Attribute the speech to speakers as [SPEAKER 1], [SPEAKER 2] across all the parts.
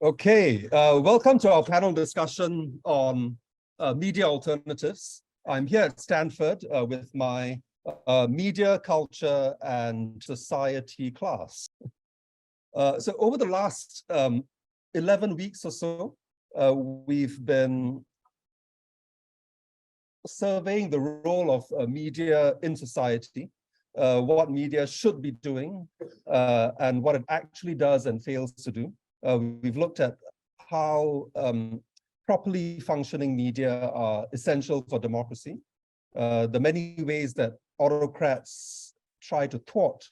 [SPEAKER 1] Okay, welcome to our panel discussion on media alternatives. I'm here at Stanford with my media, culture, and society class. So over the last 11 weeks or so, we've been surveying the role of media in society, what media should be doing, and what it actually does and fails to do. We've looked at how properly functioning media are essential for democracy, the many ways that autocrats try to thwart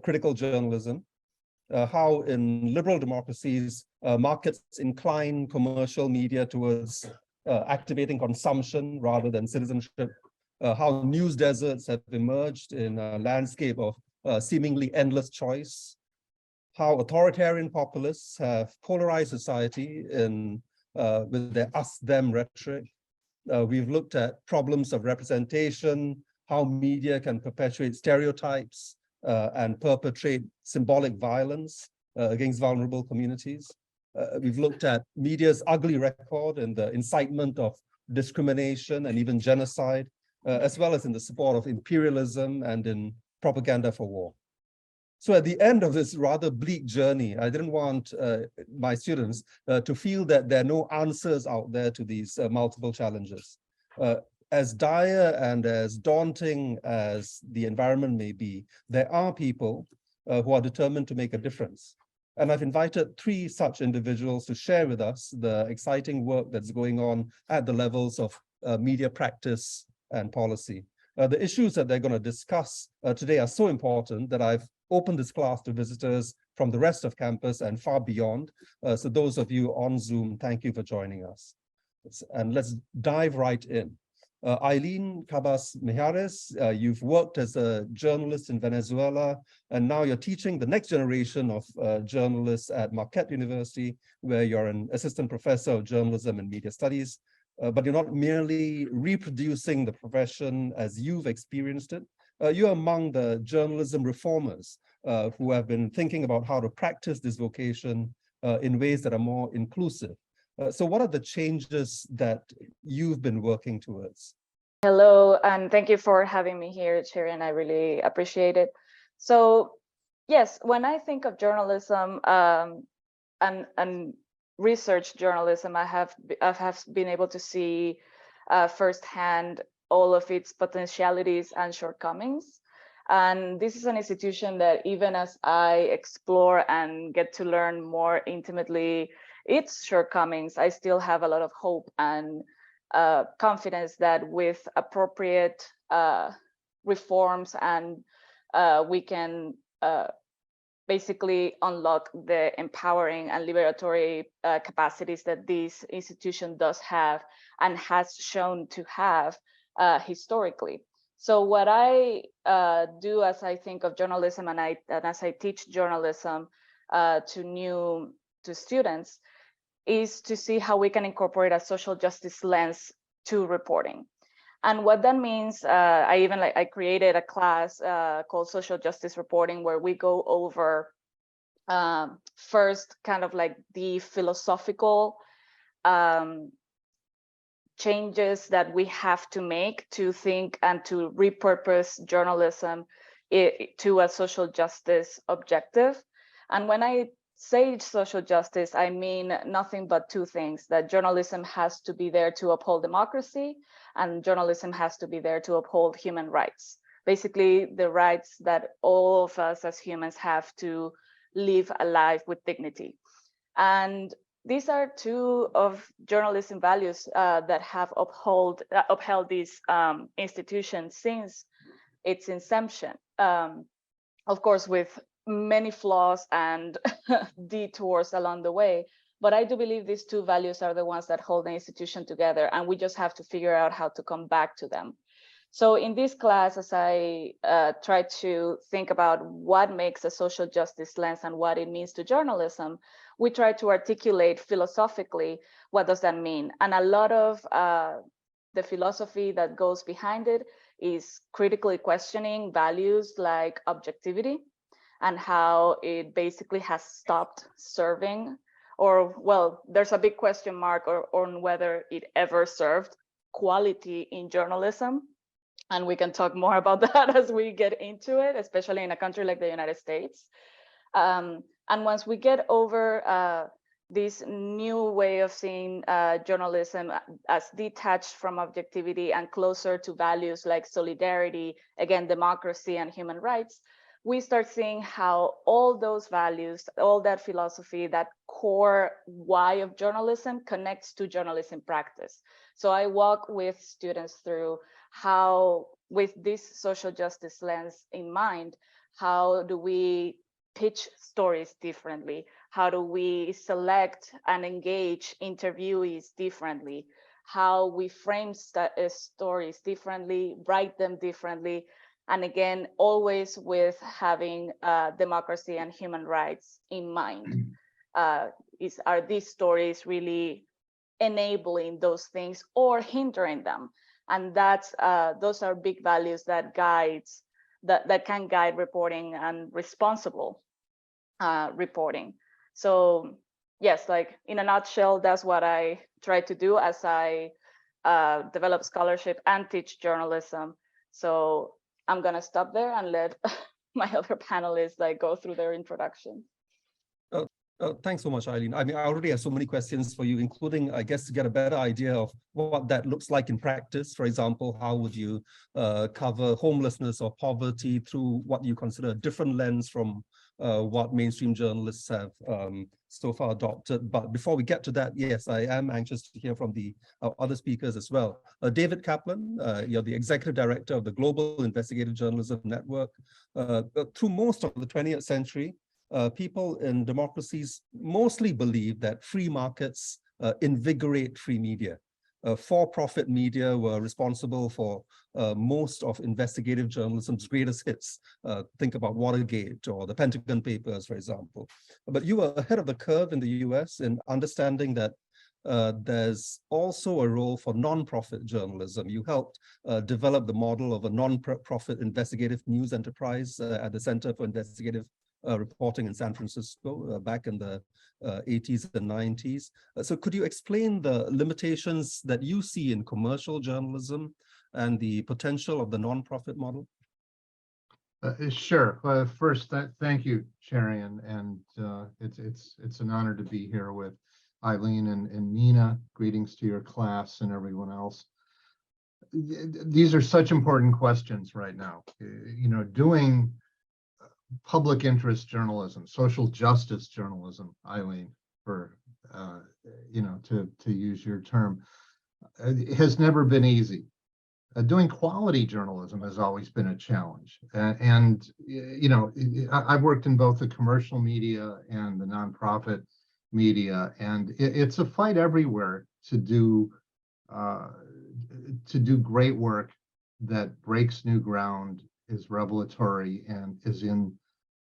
[SPEAKER 1] critical journalism, how in liberal democracies, markets incline commercial media towards activating consumption rather than citizenship, how news deserts have emerged in a landscape of seemingly endless choice, how authoritarian populists have polarized society with their us-them rhetoric. We've looked at problems of representation, how media can perpetuate stereotypes and perpetrate symbolic violence against vulnerable communities. We've looked at media's ugly record in the incitement of discrimination and even genocide, as well as in the support of imperialism and in propaganda for war. So at the end of this rather bleak journey, I didn't want my students to feel that there are no answers out there to these multiple challenges. As dire and as daunting as the environment may be, there are people who are determined to make a difference. And I've invited 3 such individuals to share with us the exciting work that's going on at the levels of media practice and policy. The issues that they're going to discuss today are so important that I've opened this class to visitors from the rest of campus and far beyond. So those of you on Zoom, thank you for joining us. And let's dive right in. Ayleen Cabas-Mijares, you've worked as a journalist in Venezuela, and now you're teaching the next generation of journalists at Marquette University, where you're an assistant professor of journalism and media studies. But you're not merely reproducing the profession as you've experienced it. You're among the journalism reformers who have been thinking about how to practice this vocation in ways that are more inclusive. So what are the changes that you've been working towards?
[SPEAKER 2] Hello, and thank you for having me here, Sharon. I really appreciate it. So yes, when I think of journalism and research journalism, I have been able to see firsthand all of its potentialities and shortcomings. And this is an institution that even as I explore and get to learn more intimately its shortcomings, I still have a lot of hope and confidence that with appropriate reforms and we can basically unlock the empowering and liberatory capacities that this institution does have and has shown to have historically. So what I do as I think of journalism and as I teach journalism to students is to see how we can incorporate a social justice lens to reporting. And what that means, I created a class called Social Justice Reporting, where we go over first kind of like the philosophical changes that we have to make to think and to repurpose journalism to a social justice objective. And when I say social justice, I mean nothing but 2 things: that journalism has to be there to uphold democracy, and journalism has to be there to uphold human rights. Basically, the rights that all of us as humans have to live a life with dignity. And these are 2 of journalism values that have upheld this institution since its inception. Of course, with many flaws and detours along the way. But I do believe these 2 values are the ones that hold the institution together, and we just have to figure out how to come back to them. So in this class, as I try to think about what makes a social justice lens and what it means to journalism, we try to articulate philosophically what does that mean. And a lot of the philosophy that goes behind it is critically questioning values like objectivity, and how it basically has stopped serving or well, there's a big question mark on whether it ever served quality in journalism. And we can talk more about that as we get into it, especially in a country like the United States. And once we get over this new way of seeing journalism as detached from objectivity and closer to values like solidarity, again, democracy and human rights, we start seeing how all those values, all that philosophy, that core why of journalism connects to journalism practice. So I walk with students through how, with this social justice lens in mind, how do we pitch stories differently? How do we select and engage interviewees differently? How we frame stories differently, write them differently, and again, always with having democracy and human rights in mind. Are these stories really enabling those things or hindering them? And that's those are big values that that can guide reporting and responsible reporting. So yes, like in a nutshell, that's what I try to do as I develop scholarship and teach journalism. So I'm gonna stop there and let my other panelists like go through their introduction.
[SPEAKER 1] Thanks so much, Ayleen. I mean, I already have so many questions for you, including, I guess, to get a better idea of what that looks like in practice. For example, how would you cover homelessness or poverty through what you consider a different lens from what mainstream journalists have so far adopted. But before we get to that, yes, I am anxious to hear from the other speakers as well. David Kaplan, you're the Executive Director of the Global Investigative Journalism Network. Through most of the 20th century, people in democracies mostly believe that free markets invigorate free media. For-profit media were responsible for most of investigative journalism's greatest hits. Think about Watergate or the Pentagon Papers, for example. But you were ahead of the curve in the US in understanding that there's also a role for non-profit journalism. You helped develop the model of a non-profit investigative news enterprise at the Center for Investigative Reporting in San Francisco back in the 80s and 90s. So could you explain the limitations that you see in commercial journalism and the potential of the nonprofit model?
[SPEAKER 3] Sure. First, thank you, Sharian, and it's an honor to be here with Ayleen and Nina. Greetings to your class and everyone else. These are such important questions right now. You know, doing public interest journalism, social justice journalism, Ayleen, for you know, to use your term, has never been easy. Doing quality journalism has always been a challenge, and you know, I've worked in both the commercial media and the nonprofit media, and it's a fight everywhere to do great work that breaks new ground, is revelatory, and is in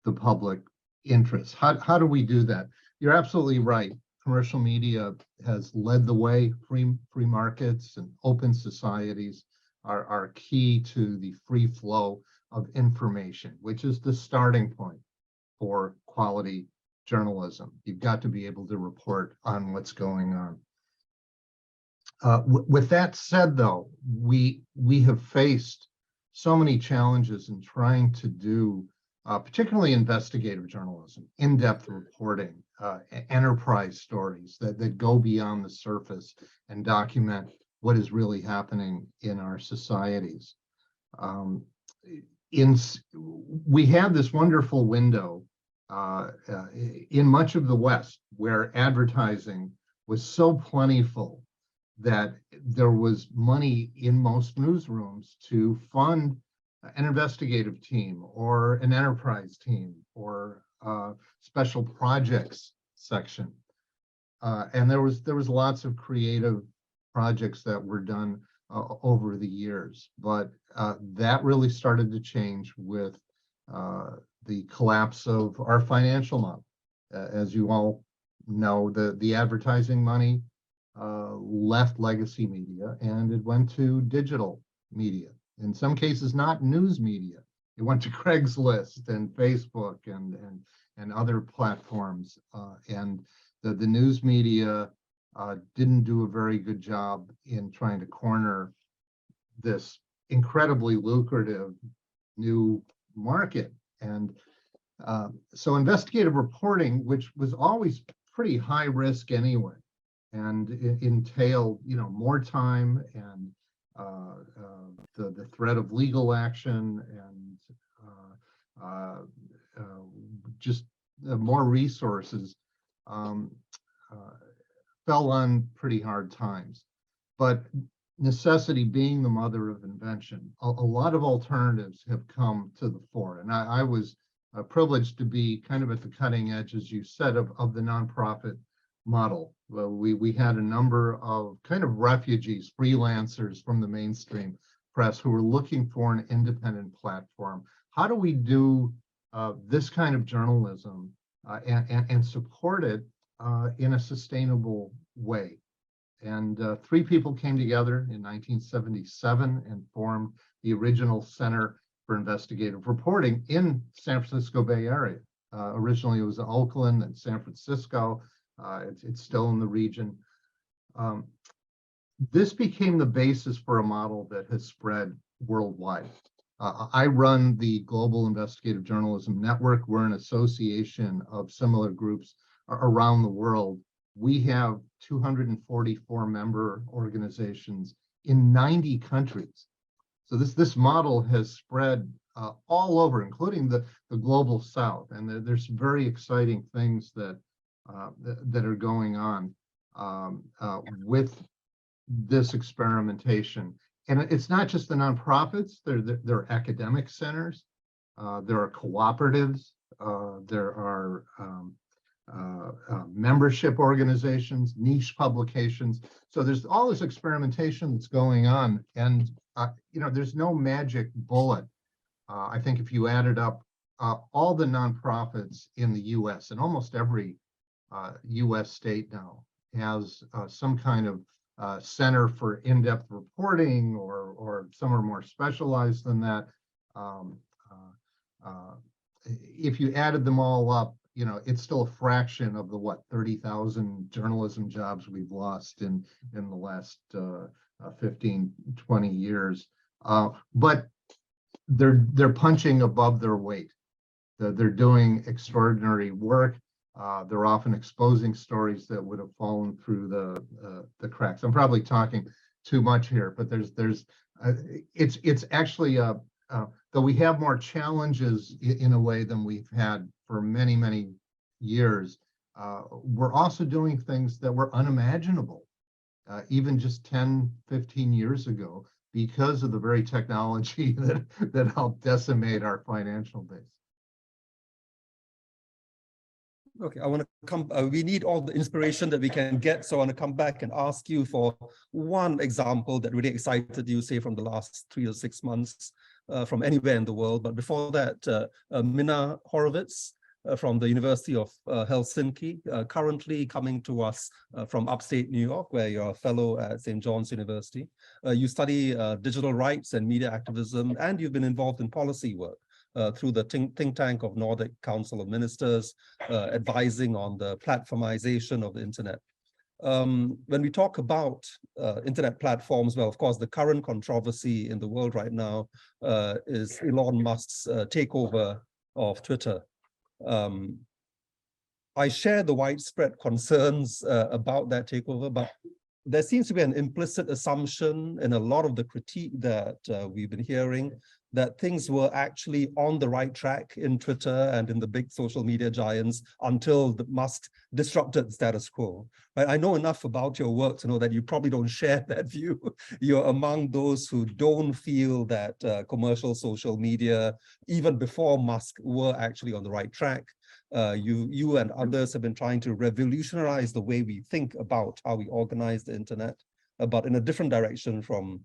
[SPEAKER 3] the public interest. How do we do that? You're absolutely right. Commercial media has led the way. Free markets and open societies are key to the free flow of information, which is the starting point for quality journalism. You've got to be able to report on what's going on. With that said, though, we have faced so many challenges in trying to do particularly investigative journalism, in-depth reporting, enterprise stories that go beyond the surface and document what is really happening in our societies. We had this wonderful window in much of the West where advertising was so plentiful that there was money in most newsrooms to fund an investigative team or an enterprise team or special projects section. And there was lots of creative projects that were done over the years, but that really started to change with the collapse of our financial model. As you all know, the advertising money left legacy media and it went to digital media. In some cases, not news media. It went to Craigslist and Facebook and other platforms. And The news media didn't do a very good job in trying to corner this incredibly lucrative new market. And so investigative reporting, which was always pretty high risk anyway, and it entailed, more time and the threat of legal action and just more resources, fell on pretty hard times. But necessity being the mother of invention, a lot of alternatives have come to the fore. And I was privileged to be kind of at the cutting edge, as you said, of the nonprofit model. Well, we had a number of kind of refugees, freelancers from the mainstream press who were looking for an independent platform. How do we do this kind of journalism and support it in a sustainable way? And three people came together in 1977 and formed the original Center for Investigative Reporting in San Francisco Bay Area. Originally it was Oakland and San Francisco. It's still in the region. This became the basis for a model that has spread worldwide. I run the Global Investigative Journalism Network. We're an association of similar groups around the world. We have 244 member organizations in 90 countries. So this model has spread all over, including the global South. And there's very exciting things that are going on with this experimentation. And it's not just the nonprofits, they're academic centers, there are cooperatives, there are membership organizations, niche publications. So there's all this experimentation that's going on, and there's no magic bullet. I think if you added up all the nonprofits in the U.S., and almost every U.S. state now has some kind of center for in-depth reporting, or some are more specialized than that. If you added them all up, it's still a fraction of the 30,000 journalism jobs we've lost in the last 15, 20 years. But they're punching above their weight. They're doing extraordinary work. They're often exposing stories that would have fallen through the cracks. I'm probably talking too much here, but it's actually though we have more challenges in a way than we've had for many, many years, we're also doing things that were unimaginable even just 10, 15 years ago, because of the very technology that helped decimate our financial base.
[SPEAKER 1] Okay, I want to come, we need all the inspiration that we can get. So I want to come back and ask you for one example that really excited you, say from the last 3 or 6 months, from anywhere in the world. But before that, Minna Horowitz from the University of Helsinki, currently coming to us from upstate New York, where you're a fellow at St. John's University. You study digital rights and media activism, and you've been involved in policy work through the think tank of Nordic Council of Ministers, advising on the platformization of the internet. When we talk about internet platforms, well, of course, the current controversy in the world right now is Elon Musk's takeover of Twitter. I share the widespread concerns about that takeover, but there seems to be an implicit assumption in a lot of the critique that we've been hearing that things were actually on the right track in Twitter and in the big social media giants until Musk disrupted the status quo. Right? I know enough about your work to know that you probably don't share that view. You're among those who don't feel that commercial social media, even before Musk, were actually on the right track. You and others have been trying to revolutionize the way we think about how we organize the internet, but in a different direction from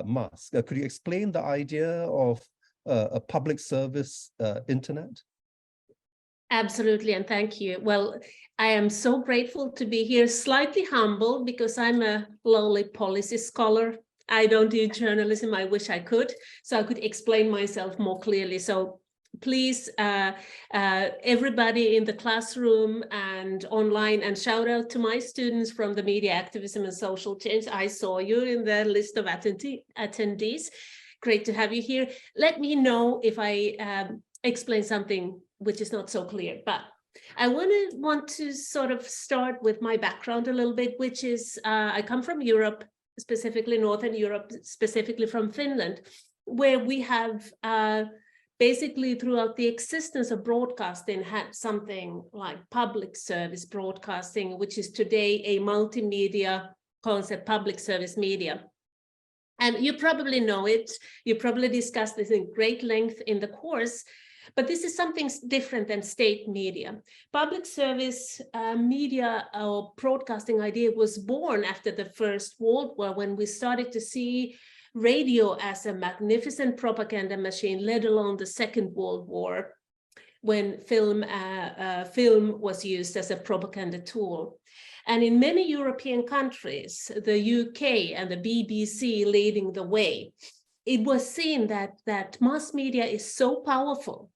[SPEAKER 1] Musk. Could you explain the idea of a public service internet?
[SPEAKER 4] Absolutely, and thank you. Well, I am so grateful to be here, slightly humble because I'm a lowly policy scholar. I don't do journalism. I wish I could, so I could explain myself more clearly. So please, everybody in the classroom and online, and shout out to my students from the Media Activism and Social Change. I saw you in the list of attendees. Great to have you here. Let me know if I explain something which is not so clear, but I want to sort of start with my background a little bit, which is I come from Europe, specifically Northern Europe, specifically from Finland, where we have basically throughout the existence of broadcasting had something like public service broadcasting, which is today a multimedia concept, public service media. And you probably know it, you probably discussed this in great length in the course, but this is something different than state media. Public service media or broadcasting idea was born after the First World War, when we started to see radio as a magnificent propaganda machine, let alone the Second World War, when film was used as a propaganda tool. And in many European countries, the UK and the BBC leading the way, it was seen that mass media is so powerful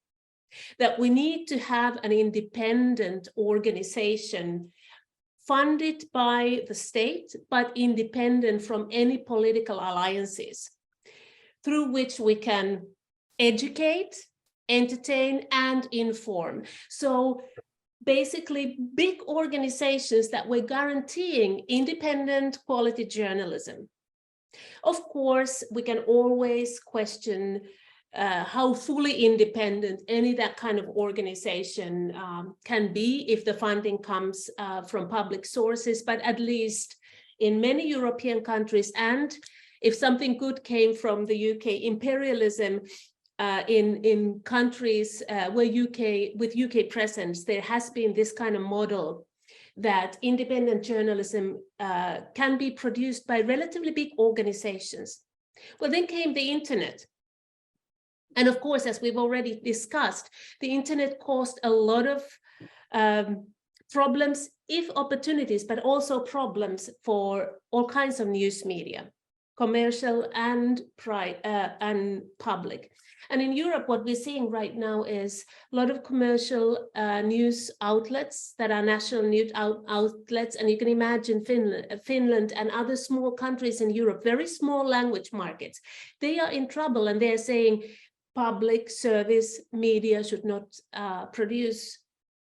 [SPEAKER 4] that we need to have an independent organization funded by the state, but independent from any political alliances, through which we can educate, entertain, and inform. So basically big organizations that were guaranteeing independent quality journalism. Of course, we can always question how fully independent any that kind of organization can be if the funding comes from public sources, but at least in many European countries, and if something good came from the UK, imperialism in countries where with UK presence, there has been this kind of model that independent journalism can be produced by relatively big organizations. Well, then came the internet. And of course, as we've already discussed, the internet caused a lot of problems, if opportunities, but also problems for all kinds of news media, commercial and public. And in Europe, what we're seeing right now is a lot of commercial news outlets that are national news outlets. And you can imagine Finland and other small countries in Europe, very small language markets, they are in trouble, and they're saying public service media should not produce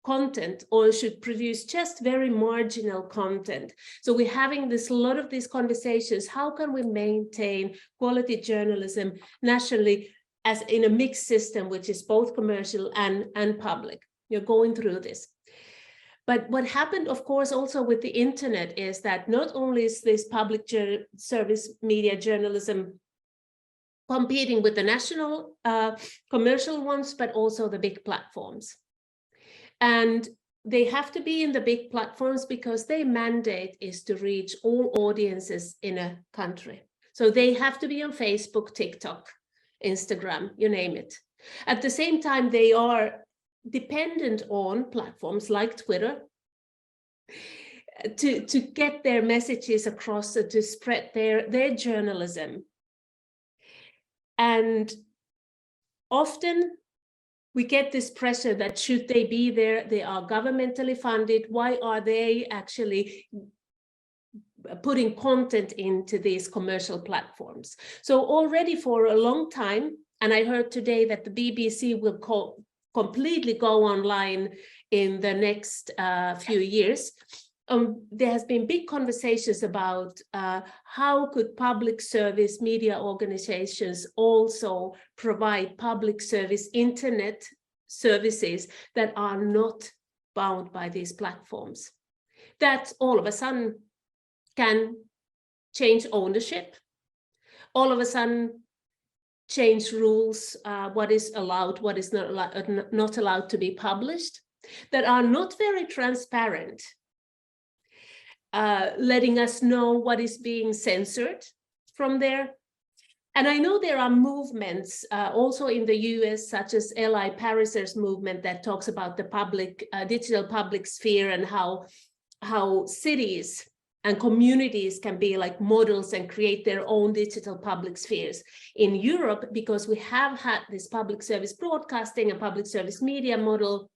[SPEAKER 4] content, or should produce just very marginal content. So we're having a lot of these conversations. How can we maintain quality journalism nationally as in a mixed system, which is both commercial and public? You're going through this. But what happened, of course, also with the internet is that not only is this public service media journalism competing with the national commercial ones, but also the big platforms. And they have to be in the big platforms because their mandate is to reach all audiences in a country. So they have to be on Facebook, TikTok, Instagram, you name it. At the same time, they are dependent on platforms like Twitter to get their messages across, to spread their journalism. And often we get this pressure that should they be there, they are governmentally funded, why are they actually putting content into these commercial platforms? So already for a long time, and I heard today that the BBC will completely go online in the next few years, there has been big conversations about how could public service media organizations also provide public service internet services that are not bound by these platforms. That all of a sudden can change ownership, all of a sudden change rules, what is allowed, what is not allowed to be published, that are not very transparent. Letting us know what is being censored from there. And I know there are movements also in the US, such as Eli Pariser's movement that talks about the public, digital public sphere, and how cities and communities can be like models and create their own digital public spheres. In Europe, because we have had this public service broadcasting and public service media model,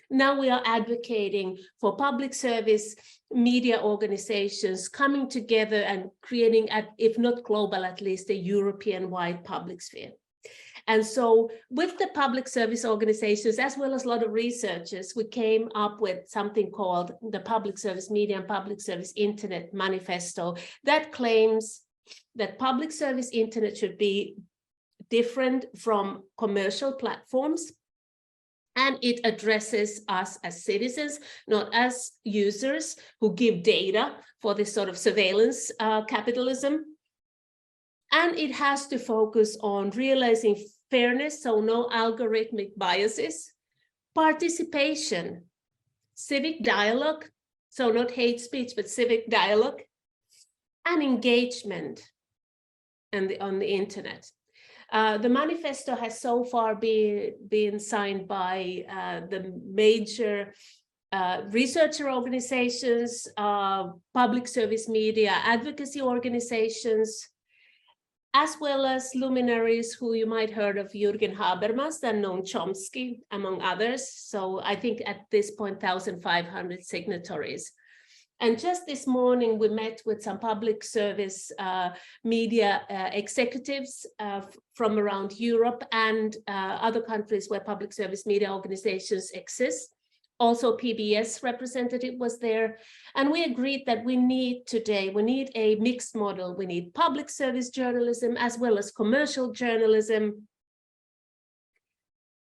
[SPEAKER 4] now we are advocating for public service media organizations coming together and creating, if not global, at least a European-wide public sphere. And so with the public service organizations, as well as a lot of researchers, we came up with something called the Public Service Media and Public Service Internet Manifesto that claims that public service internet should be different from commercial platforms. And it addresses us as citizens, not as users who give data for this sort of surveillance capitalism. And it has to focus on realizing fairness, so no algorithmic biases, participation, civic dialogue, so not hate speech, but civic dialogue, and engagement on the internet. The manifesto has so far been signed by the major researcher organizations, public service media advocacy organizations, as well as luminaries who you might heard of, Jürgen Habermas and Noam Chomsky, among others. So I think at this point, 1,500 signatories. And just this morning, we met with some public service media executives from around Europe and other countries where public service media organizations exist. Also, PBS representative was there. And we agreed that we need a mixed model. We need public service journalism as well as commercial journalism.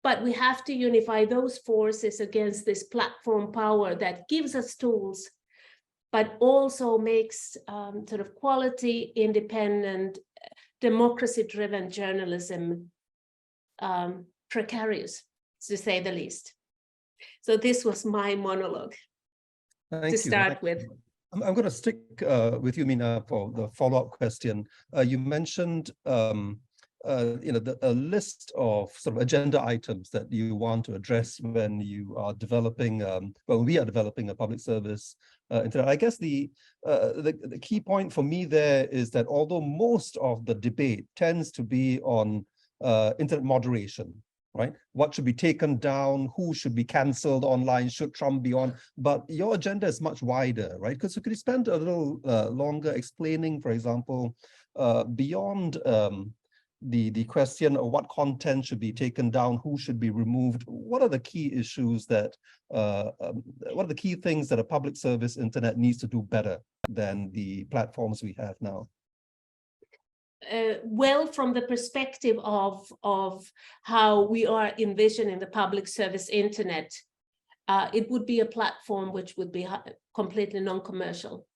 [SPEAKER 4] But we have to unify those forces against this platform power that gives us tools, but also makes sort of quality, independent, democracy-driven journalism precarious, to say the least. So this was my monologue to start with.
[SPEAKER 1] I'm going to stick with you, Mina, for the follow-up question. You mentioned a list of sort of agenda items that you want to address when you are developing, when we are developing a public service internet. I guess the key point for me there is that although most of the debate tends to be on internet moderation, right? What should be taken down? Who should be cancelled online? Should Trump be on? But your agenda is much wider, right? Because could you spend a little longer explaining, for example, beyond the question of what content should be taken down, who should be removed? What are the key issues that, what are the key things that a public service internet needs to do better than the platforms we have now?
[SPEAKER 4] Well, from the perspective of how we are envisioning the public service internet, it would be a platform which would be completely non-commercial.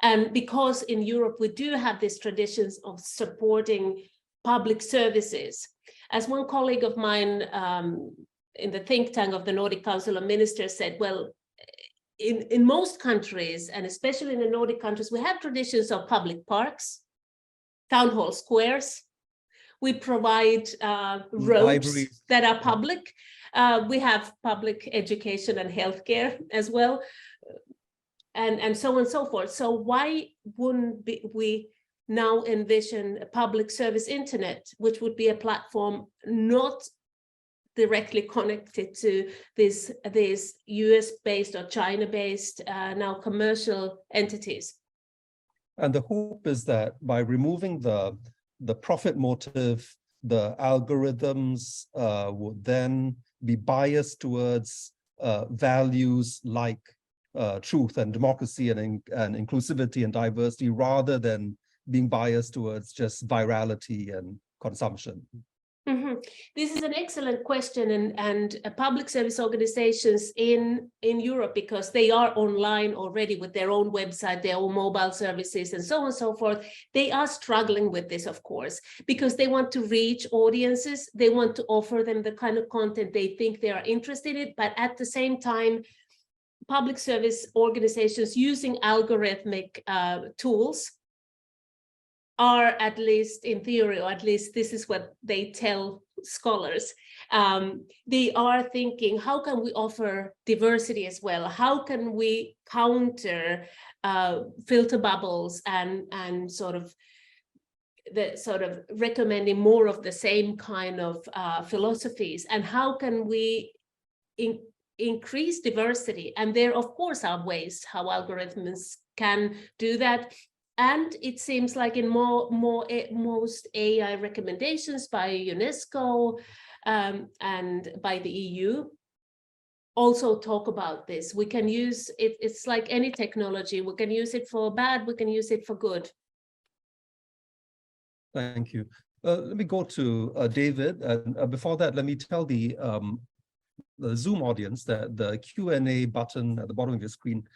[SPEAKER 4] And because in Europe, we do have these traditions of supporting public services. As one colleague of mine in the think tank of the Nordic Council of Ministers said, well, in most countries, and especially in the Nordic countries, we have traditions of public parks, town hall squares. We provide roads that are public. We have public education and healthcare as well, and so on and so forth. So why wouldn't we now envision a public service internet, which would be a platform not directly connected to this US-based or China-based now commercial entities?
[SPEAKER 1] And the hope is that by removing the profit motive, the algorithms would then be biased towards values like truth and democracy and inclusivity and diversity, rather than being biased towards just virality and consumption.
[SPEAKER 4] Mm-hmm. This is an excellent question, and public service organizations in Europe, because they are online already with their own website, their own mobile services, and so on and so forth, they are struggling with this, of course, because they want to reach audiences, they want to offer them the kind of content they think they are interested in, but at the same time, public service organizations using algorithmic tools are, at least in theory, or at least this is what they tell scholars, they are thinking, how can we offer diversity as well? How can we counter filter bubbles and sort of recommending more of the same kind of philosophies? And how can we increase diversity? And there, of course, are ways how algorithms can do that. And it seems like in most AI recommendations by UNESCO and by the EU also talk about this. We can use it, it's like any technology, we can use it for bad, we can use it for good.
[SPEAKER 1] Thank you. Let me go to David, and before that, let me tell the Zoom audience that the Q&A button at the bottom of your screen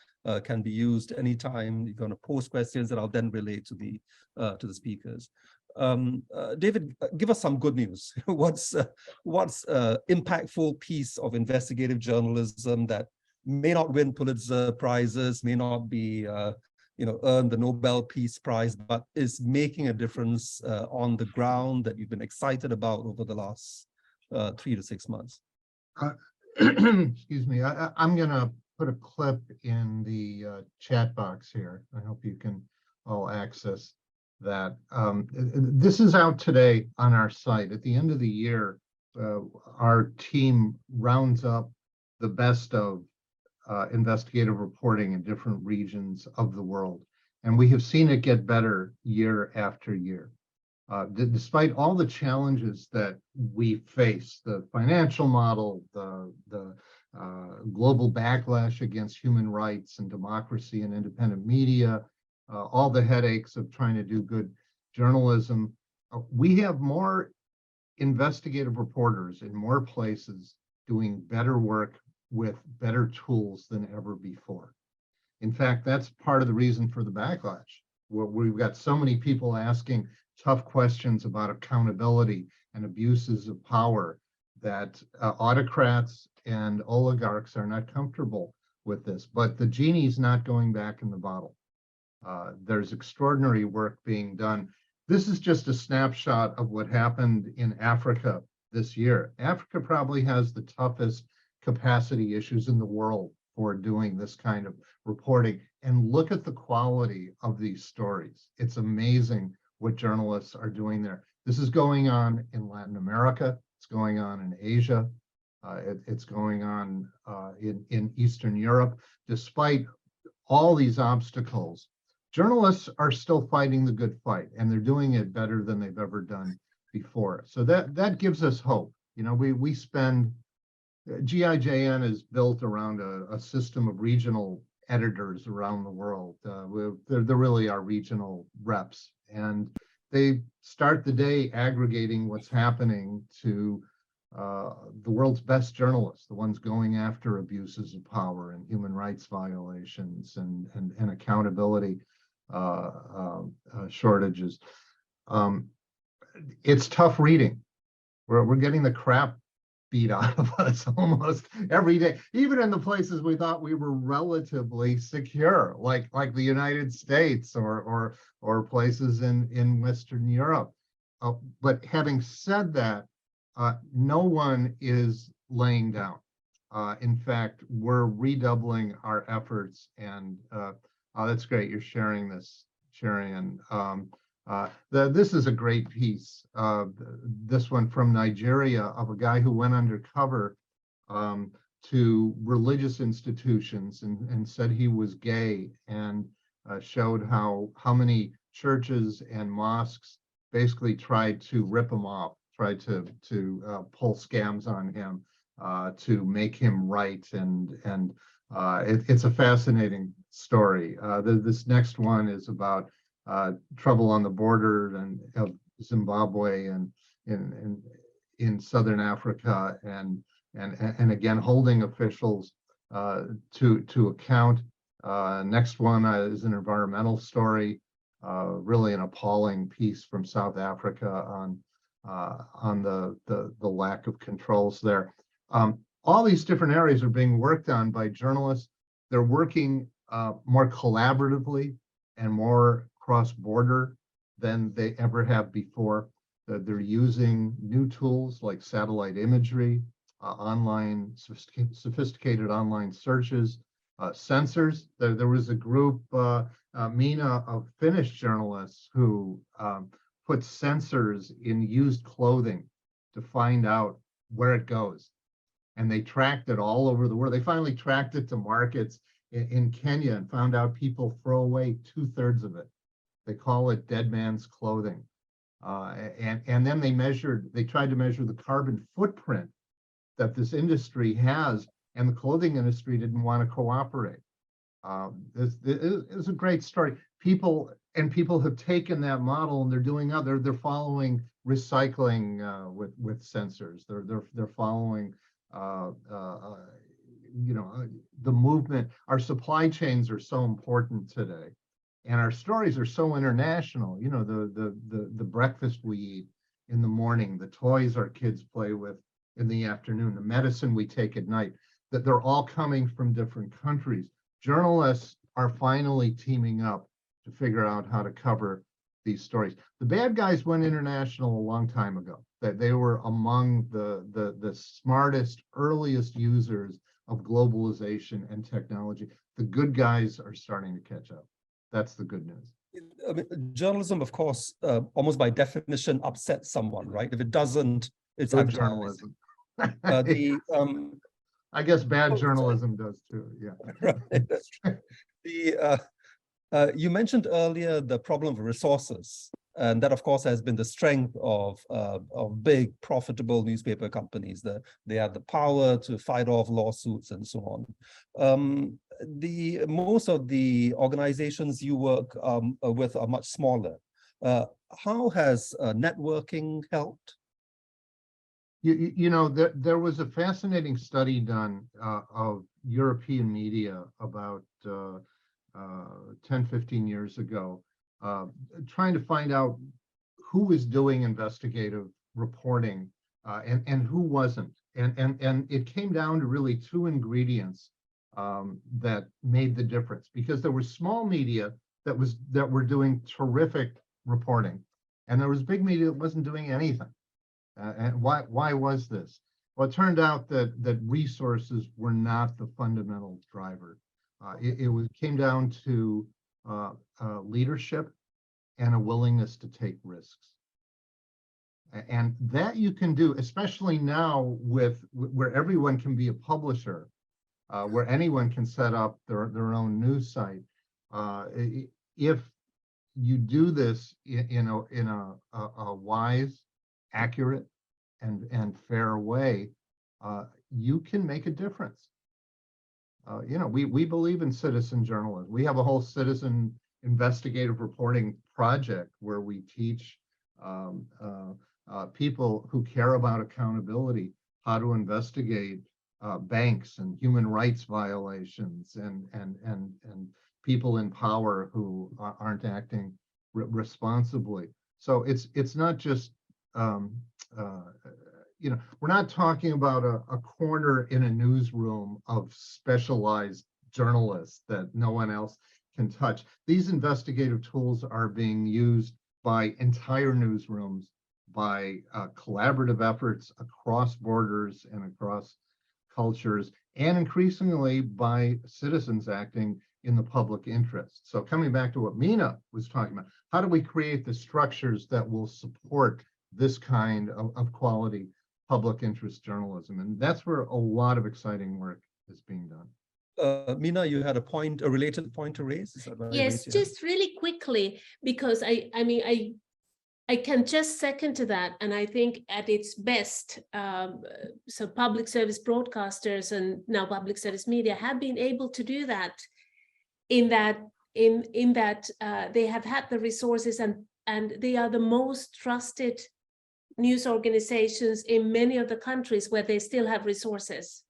[SPEAKER 1] can be used anytime. You're going to post questions that I'll then relay to the speakers. David, give us some good news. What's impactful piece of investigative journalism that may not win Pulitzer prizes, may not be earn the Nobel Peace Prize, but is making a difference on the ground that you've been excited about over the last 3 to 6 months?
[SPEAKER 3] Excuse me. I'm going to put a clip in the chat box here. I hope you can all access that. This is out today on our site. At the end of the year, our team rounds up the best of investigative reporting in different regions of the world. And we have seen it get better year after year. Despite all the challenges that we face, the financial model, the global backlash against human rights and democracy and independent media, all the headaches of trying to do good journalism, we have more investigative reporters in more places doing better work with better tools than ever before. In fact, that's part of the reason for the backlash. We've got so many people asking tough questions about accountability and abuses of power that autocrats and oligarchs are not comfortable with this. But the genie's not going back in the bottle. There's extraordinary work being done. This is just a snapshot of what happened in Africa this year. Africa probably has the toughest capacity issues in the world for doing this kind of reporting. And look at the quality of these stories. It's amazing what journalists are doing there. This is going on in Latin America. It's going on in Asia. It's going on in Eastern Europe. Despite all these obstacles, journalists are still fighting the good fight, and they're doing it better than they've ever done before. So that gives us hope. We spend, GIJN is built around a system of regional editors around the world. They're really our regional reps, and they start the day aggregating what's happening to the world's best journalists, the ones going after abuses of power and human rights violations and accountability shortages. It's tough reading. We're getting the crap beat out of us almost every day, even in the places we thought we were relatively secure, like the United States or places in Western Europe. But having said that, no one is laying down. In fact, we're redoubling our efforts, and that's great. You're sharing this, Sharon. This is a great piece. This one from Nigeria, of a guy who went undercover to religious institutions and said he was gay, and showed how many churches and mosques basically tried to rip him off, tried to pull scams on him to make him right, and it's a fascinating story. This next one is about trouble on the border of Zimbabwe and in Southern Africa, and again holding officials to account. Next one is an environmental story, really an appalling piece from South Africa on the lack of controls there. All these different areas are being worked on by journalists. They're working more collaboratively and more cross-border than they ever have before. They're using new tools like satellite imagery, online, sophisticated online searches, sensors. There was a group, Mina, of Finnish journalists who put sensors in used clothing to find out where it goes. And they tracked it all over the world. They finally tracked it to markets in Kenya and found out people throw away 2/3 of it. They call it dead man's clothing. And then they tried to measure the carbon footprint that this industry has, and the clothing industry didn't want to cooperate. It's a great story. People have taken that model and they're following recycling with sensors. They're following the movement. Our supply chains are so important today, and our stories are so international. You know, the breakfast we eat in the morning, the toys our kids play with in the afternoon, the medicine we take at night, that they're all coming from different countries. Journalists are finally teaming up to figure out how to cover these stories. The bad guys went international a long time ago. That they were among the smartest, earliest users of globalization and technology. The good guys are starting to catch up. That's the good news.
[SPEAKER 1] I mean, journalism, of course, almost by definition, upsets someone, right? If it doesn't, it's
[SPEAKER 3] Good
[SPEAKER 1] advertising.
[SPEAKER 3] journalism. I guess bad journalism does too. Yeah.
[SPEAKER 1] Right, that's true. You mentioned earlier the problem of resources, and that, of course, has been the strength of big, profitable newspaper companies. They have the power to fight off lawsuits and so on. Most of the organizations you work with are much smaller. How has networking helped?
[SPEAKER 3] You know, there was a fascinating study done of European media about 10, 15 years ago, trying to find out who was doing investigative reporting and who wasn't. And it came down to really two ingredients that made the difference, because there was small media that were doing terrific reporting, and there was big media that wasn't doing anything. And why was this? Well, it turned out that resources were not the fundamental driver. It came down to leadership and a willingness to take risks. And that you can do, especially now where everyone can be a publisher, where anyone can set up their own news site. If you do this in a wise, accurate, and fair way, you can make a difference. You know, we believe in citizen journalism. We have a whole citizen investigative reporting project where we teach people who care about accountability how to investigate banks and human rights violations and people in power who aren't acting responsibly. So it's not just you know, we're not talking about a corner in a newsroom of specialized journalists that no one else can touch. These investigative tools are being used by entire newsrooms, by collaborative efforts across borders and across cultures, and increasingly by citizens acting in the public interest. So coming back to what Mina was talking about, how do we create the structures that will support this kind of quality public interest journalism? And that's where a lot of exciting work is being done.
[SPEAKER 1] Mina, you had a related point to raise? Is that right?
[SPEAKER 4] Yes, just really quickly, because I can just second to that. And I think at its best, so public service broadcasters and now public service media have been able to do that in that they have had the resources and they are the most trusted news organizations in many of the countries where they still have resources.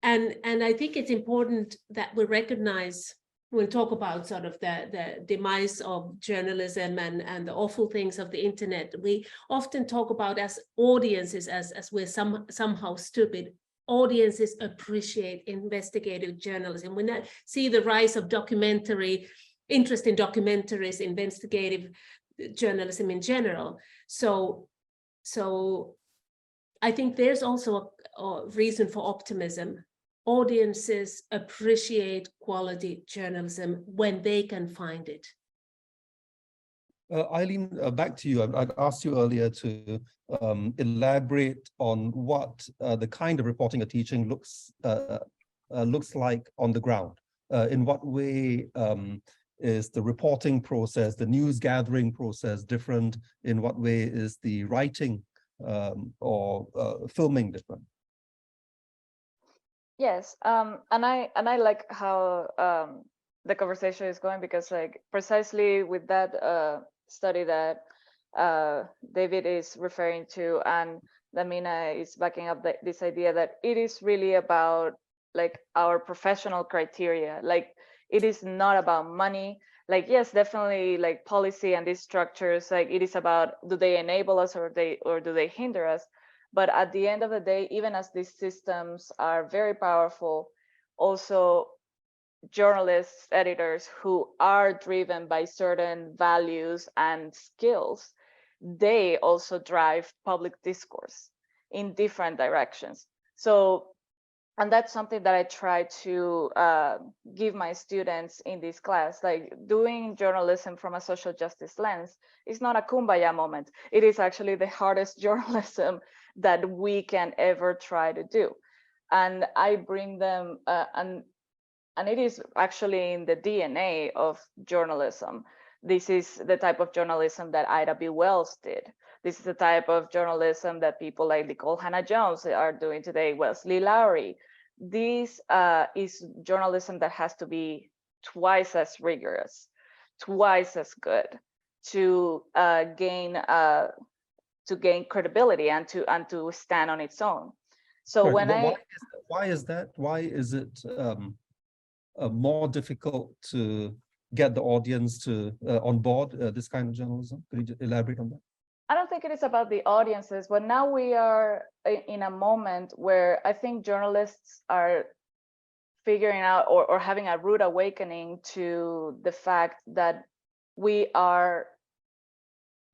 [SPEAKER 4] And I think it's important that we recognize, when we talk about sort of the demise of journalism and the awful things of the internet, we often talk about as audiences as we're somehow stupid. Audiences appreciate investigative journalism. When I see the rise of interest in documentaries, investigative journalism in general. So I think there's also a reason for optimism. Audiences appreciate quality journalism when they can find it.
[SPEAKER 1] Ayleen, back to you. I'd asked you earlier to elaborate on what the kind of reporting or teaching looks like on the ground. In what way is the reporting process, the news gathering process different? In what way is the writing or filming different?
[SPEAKER 2] Yes, and I like how the conversation is going, because like precisely with that study that David is referring to, and Damina is backing up this idea that it is really about like our professional criteria. Like it is not about money. Like yes, definitely like policy and these structures, like it is about, do they enable us or do they hinder us? But at the end of the day, even as these systems are very powerful, also journalists, editors who are driven by certain values and skills, they also drive public discourse in different directions. So, and that's something that I try to give my students in this class. Like doing journalism from a social justice lens is not a kumbaya moment. It is actually the hardest journalism that we can ever try to do. And I bring them, and it is actually in the DNA of journalism. This is the type of journalism that Ida B. Wells did. This is the type of journalism that people like Nicole Hannah-Jones are doing today, Wesley Lowery. This is journalism that has to be twice as rigorous, twice as good to gain credibility and to stand on its own. So
[SPEAKER 1] Sorry,
[SPEAKER 2] when
[SPEAKER 1] why is that? Why is it more difficult to get the audience to on board this kind of journalism? Could you elaborate on that?
[SPEAKER 2] I don't think it is about the audiences, but now we are in a moment where I think journalists are figuring out or having a rude awakening to the fact that we are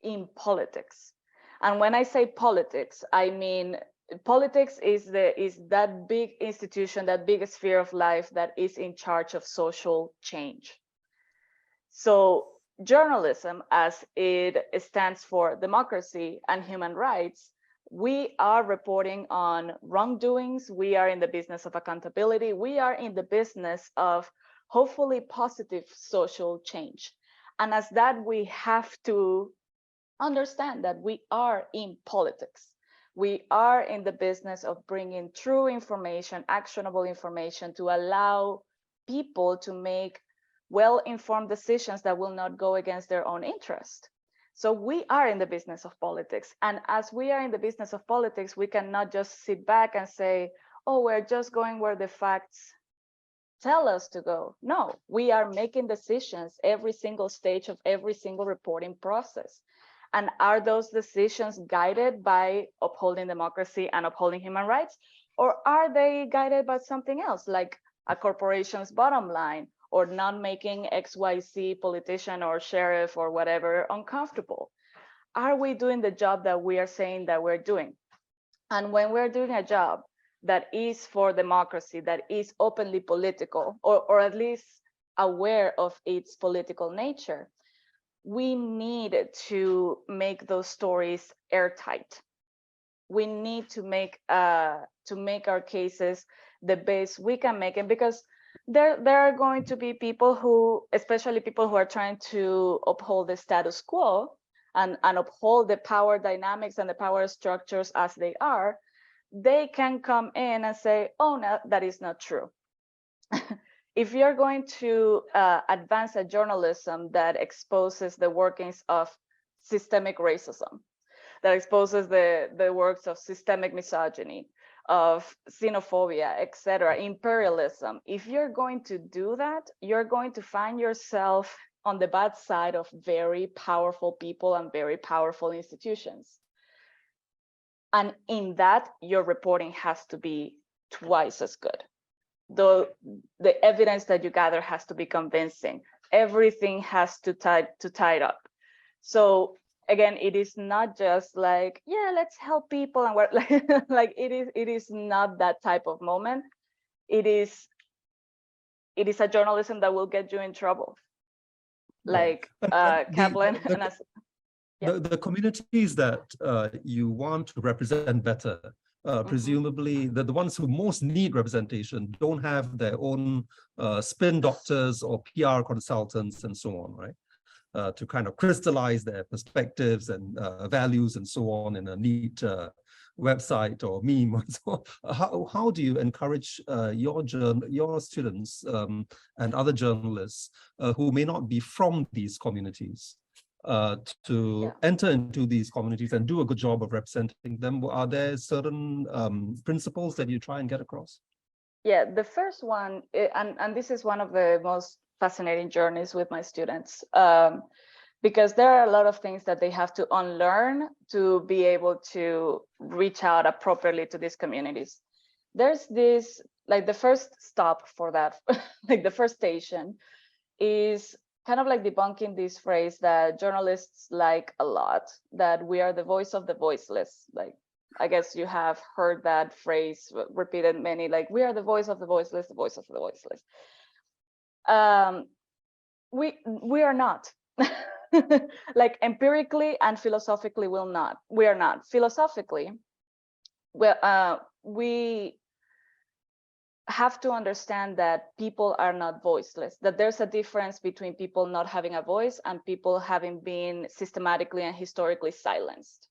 [SPEAKER 2] in politics. And when I say politics, I mean politics is that big institution, that big sphere of life that is in charge of social change. So journalism, as it stands for democracy and human rights, we are reporting on wrongdoings. We are in the business of accountability. We are in the business of hopefully positive social change. And as that, we have to understand that we are in politics. We are in the business of bringing true information, actionable information, to allow people to make well-informed decisions that will not go against their own interest. So we are in the business of politics. And as we are in the business of politics, we cannot just sit back and say, oh, we're just going where the facts tell us to go. No, we are making decisions every single stage of every single reporting process. And are those decisions guided by upholding democracy and upholding human rights? Or are they guided by something else, like a corporation's bottom line, or not making XYZ politician or sheriff or whatever uncomfortable? Are we doing the job that we are saying that we're doing? And when we're doing a job that is for democracy, that is openly political, or at least aware of its political nature, we need to make those stories airtight. We need to make our cases the best we can make it, because there are going to be people who, especially people who are trying to uphold the status quo and uphold the power dynamics and the power structures as they are. They can come in and say, oh, no, that is not true. If you're going to advance a journalism that exposes the workings of systemic racism, that exposes the works of systemic misogyny, of xenophobia, etc., imperialism, if you're going to do that, you're going to find yourself on the bad side of very powerful people and very powerful institutions. And in that, your reporting has to be twice as good. The evidence that you gather has to be convincing. Everything has to tie it up. So again, it is not just like, yeah, let's help people and we're like it is not that type of moment. It is a journalism that will get you in trouble. Like Kaplan and us. Yeah.
[SPEAKER 1] The communities that you want to represent better, presumably the ones who most need representation don't have their own spin doctors or PR consultants and so on, right? To kind of crystallize their perspectives and values and so on in a neat website or meme or so. How do you encourage your students and other journalists who may not be from these communities to enter into these communities and do a good job of representing them? Are there certain principles that you try and get across?
[SPEAKER 2] Yeah, the first one, and this is one of the most fascinating journeys with my students, because there are a lot of things that they have to unlearn to be able to reach out appropriately to these communities. There's this, like the first stop for that, like the first station is kind of like debunking this phrase that journalists like a lot, that we are the voice of the voiceless. Like, I guess you have heard that phrase repeated many, like, we are the voice of the voiceless, the voice of the voiceless. We are not. Like empirically and philosophically we are not. Philosophically, we have to understand that people are not voiceless, that there's a difference between people not having a voice and people having been systematically and historically silenced.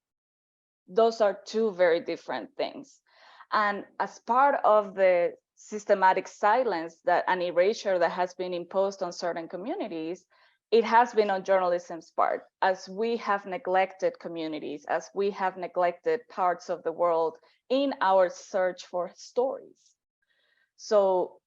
[SPEAKER 2] Those are two very different things. And as part of the systematic silence that an erasure that has been imposed on certain communities, it has been on journalism's part, as we have neglected communities, as we have neglected parts of the world in our search for stories. So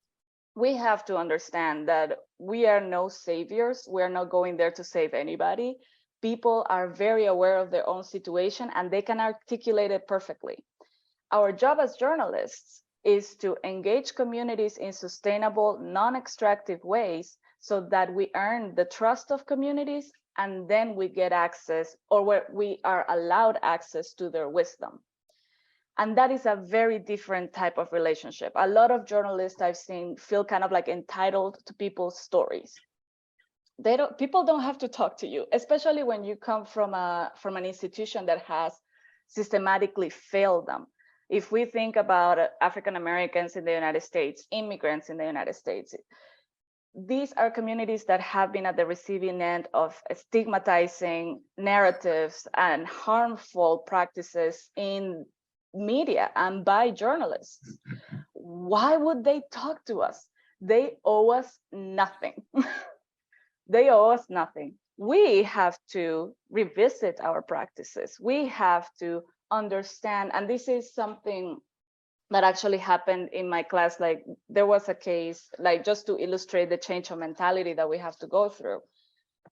[SPEAKER 2] we have to understand that we are no saviors. We are not going there to save anybody. People are very aware of their own situation and they can articulate it perfectly. Our job as journalists is to engage communities in sustainable, non-extractive ways so that we earn the trust of communities and then we get access, or where we are allowed access to their wisdom. And that is a very different type of relationship. A lot of journalists I've seen feel kind of like entitled to people's stories. People don't have to talk to you, especially when you come from an institution that has systematically failed them. If we think about African Americans in the United States, immigrants in the United States, these are communities that have been at the receiving end of stigmatizing narratives and harmful practices in media and by journalists. Why would they talk to us? They owe us nothing. They owe us nothing. We have to revisit our practices. We have to understand, and this is something that actually happened in my class. Like, there was a case, like, just to illustrate the change of mentality that we have to go through.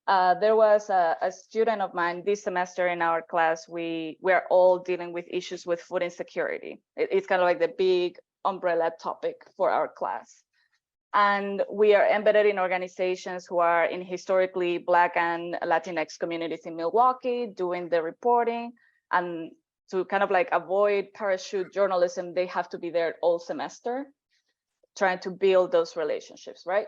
[SPEAKER 2] There was a student of mine this semester in our class. We're all dealing with issues with food insecurity. It's kind of like the big umbrella topic for our class. And we are embedded in organizations who are in historically Black and Latinx communities in Milwaukee, doing the reporting. And to kind of like avoid parachute journalism, they have to be there all semester, trying to build those relationships, right?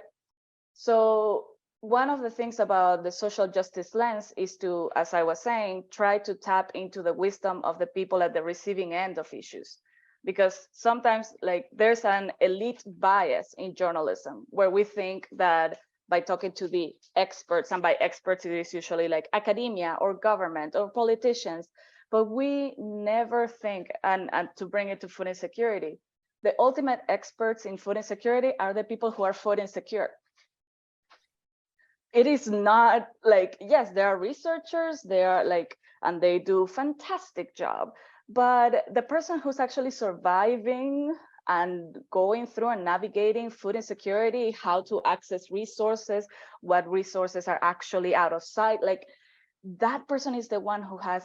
[SPEAKER 2] So one of the things about the social justice lens is to, as I was saying, try to tap into the wisdom of the people at the receiving end of issues. Because sometimes, like, there's an elite bias in journalism where we think that by talking to the experts, and by experts it is usually like academia or government or politicians, but we never think, and to bring it to food insecurity, the ultimate experts in food insecurity are the people who are food insecure. It is not like, yes, there are researchers, they are like, and they do fantastic job, but the person who's actually surviving and going through and navigating food insecurity, how to access resources, what resources are actually out of sight, like, that person is the one who has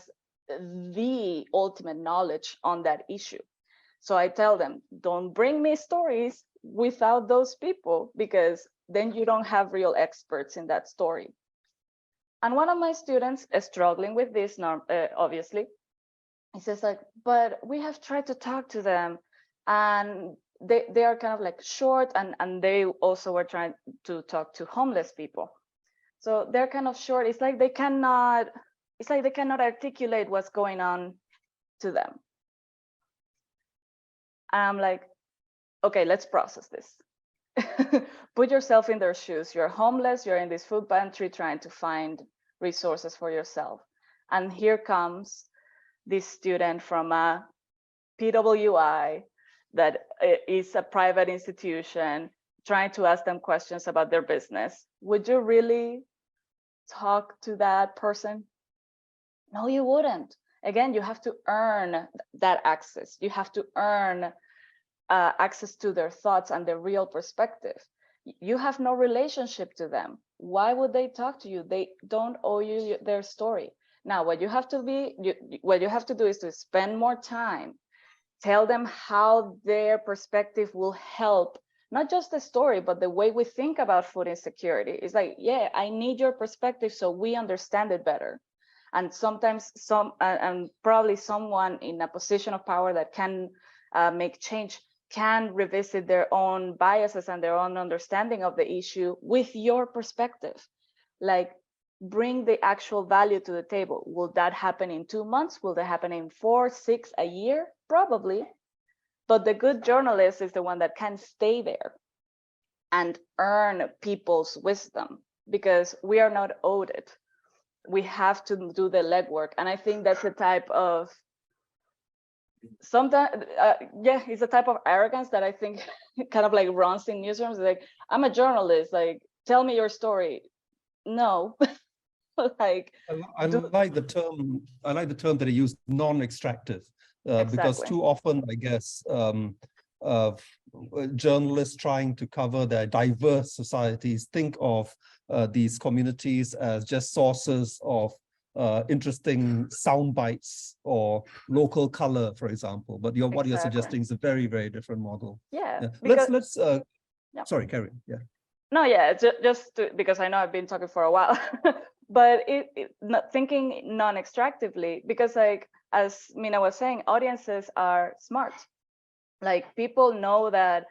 [SPEAKER 2] the ultimate knowledge on that issue. So I tell them, don't bring me stories without those people, because then you don't have real experts in that story. And one of my students is struggling with this, obviously. He says like, but we have tried to talk to them, and they are kind of like short, and they also were trying to talk to homeless people. So they're kind of short. It's like they cannot articulate what's going on to them. And I'm like, okay, let's process this. Put yourself in their shoes. You're homeless, you're in this food pantry trying to find resources for yourself. And here comes this student from a PWI that is a private institution trying to ask them questions about their business. Would you really talk to that person? No, you wouldn't. Again, you have to earn that access. You have to earn access to their thoughts and their real perspective. You have no relationship to them. Why would they talk to you? They don't owe you their story. Now, what you have to do is to spend more time, tell them how their perspective will help, not just the story, but the way we think about food insecurity. It's like, yeah, I need your perspective so we understand it better. And sometimes and probably someone in a position of power that can make change can revisit their own biases and their own understanding of the issue with your perspective. Like, bring the actual value to the table. Will that happen in 2 months? Will that happen in 4, 6, a year? Probably. But the good journalist is the one that can stay there and earn people's wisdom, because we are not owed it. We have to do the legwork. And I think that's a type of sometimes, it's a type of arrogance that I think kind of like runs in newsrooms. Like, I'm a journalist, like, tell me your story. No. Like,
[SPEAKER 1] I like the term that he used, non-extractive, because
[SPEAKER 2] exactly.
[SPEAKER 1] too often, I guess, journalists trying to cover their diverse societies think of these communities as just sources of interesting sound bites or local color, for example. But what you're suggesting is a very, very different model.
[SPEAKER 2] Yeah.
[SPEAKER 1] Because,
[SPEAKER 2] yeah.
[SPEAKER 1] Sorry, Carrie. Yeah.
[SPEAKER 2] No, yeah, because I know I've been talking for a while, but thinking non-extractively, because like, as Mina was saying, audiences are smart. Like, people know that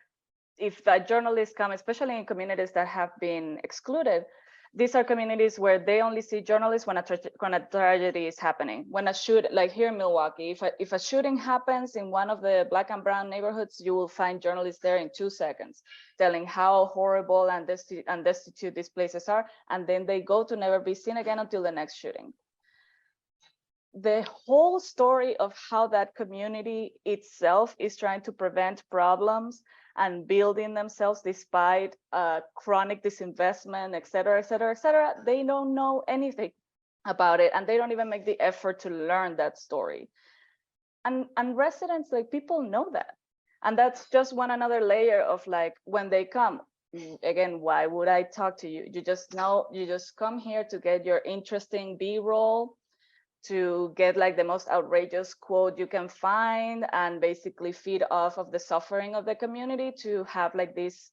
[SPEAKER 2] if a journalist come, especially in communities that have been excluded, these are communities where they only see journalists when a tragedy is happening. When a shoot, like here in Milwaukee, if a shooting happens in one of the Black and brown neighborhoods, you will find journalists there in 2 seconds, telling how horrible and destitute these places are, and then they go to never be seen again until the next shooting. The whole story of how that community itself is trying to prevent problems and building themselves despite chronic disinvestment, et cetera, et cetera, et cetera, they don't know anything about it, and they don't even make the effort to learn that story. And residents, like, people know that. And that's just another layer of, like, when they come, again, why would I talk to you? You just come here to get your interesting B-roll, to get like the most outrageous quote you can find, and basically feed off of the suffering of the community to have like this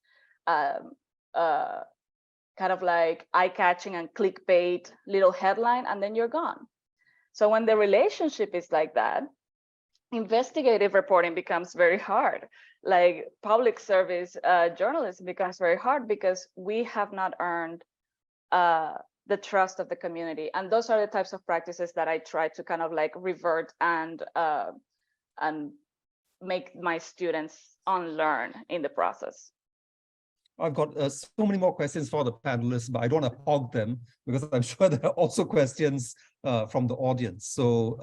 [SPEAKER 2] kind of like eye-catching and clickbait little headline, and then you're gone. So when the relationship is like that, investigative reporting becomes very hard. Like, public service journalism becomes very hard, because we have not earned the trust of the community. And those are the types of practices that I try to kind of like revert and make my students unlearn in the process.
[SPEAKER 1] I've got so many more questions for the panelists, but I don't want to hog them, because I'm sure there are also questions from the audience. So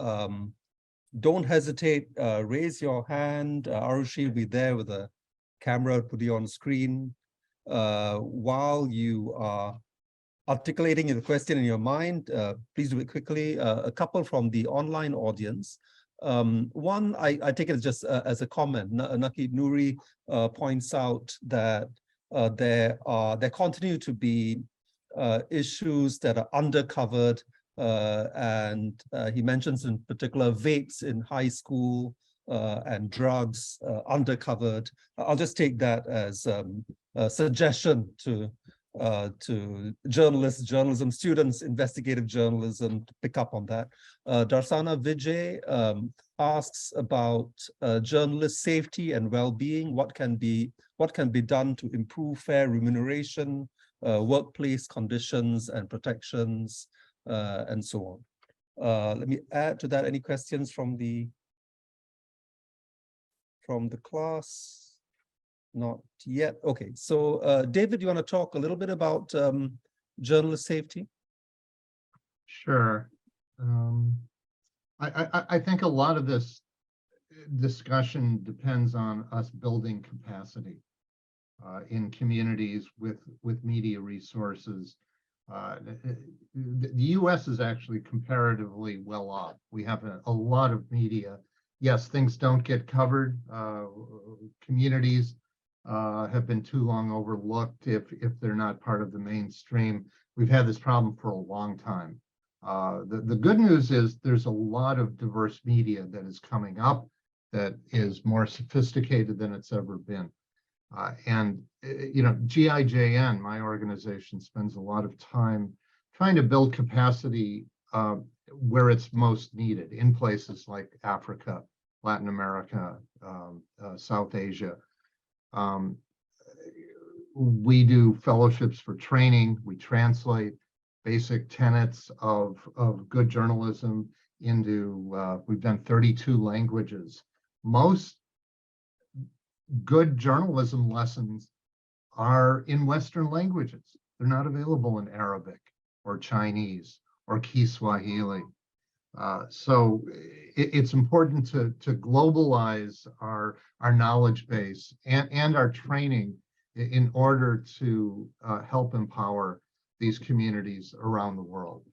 [SPEAKER 1] don't hesitate, raise your hand. Arushi will be there with a camera to put you on screen while you are articulating the question in your mind. Please do it quickly. A couple from the online audience. One, I take it as just as a comment. Nakib Nouri points out that there continue to be issues that are undercovered, and he mentions in particular vapes in high school and drugs undercovered. I'll just take that as a suggestion to to journalists, journalism students, investigative journalism, to pick up on that. Darsana Vijay asks about journalist safety and well-being. What can be done to improve fair remuneration, workplace conditions and protections, and so on. Let me add to that. Any questions from the class? Not yet. Okay, so David, you want to talk a little bit about journalist safety?
[SPEAKER 3] Sure. I think a lot of this discussion depends on us building capacity in communities with media resources. The U.S. is actually comparatively well off. We have a lot of media. Yes, things don't get covered. Communities have been too long overlooked if they're not part of the mainstream. We've had this problem for a long time. The good news is there's a lot of diverse media that is coming up that is more sophisticated than it's ever been. And you know, GIJN, my organization, spends a lot of time trying to build capacity where it's most needed in places like Africa, Latin America, South Asia. We do fellowships for training. We translate basic tenets of good journalism into, we've done 32 languages. Most good journalism lessons are in Western languages. They're not available in Arabic or Chinese or Kiswahili. So it's important to globalize our knowledge base and our training in order to help empower these communities around the world.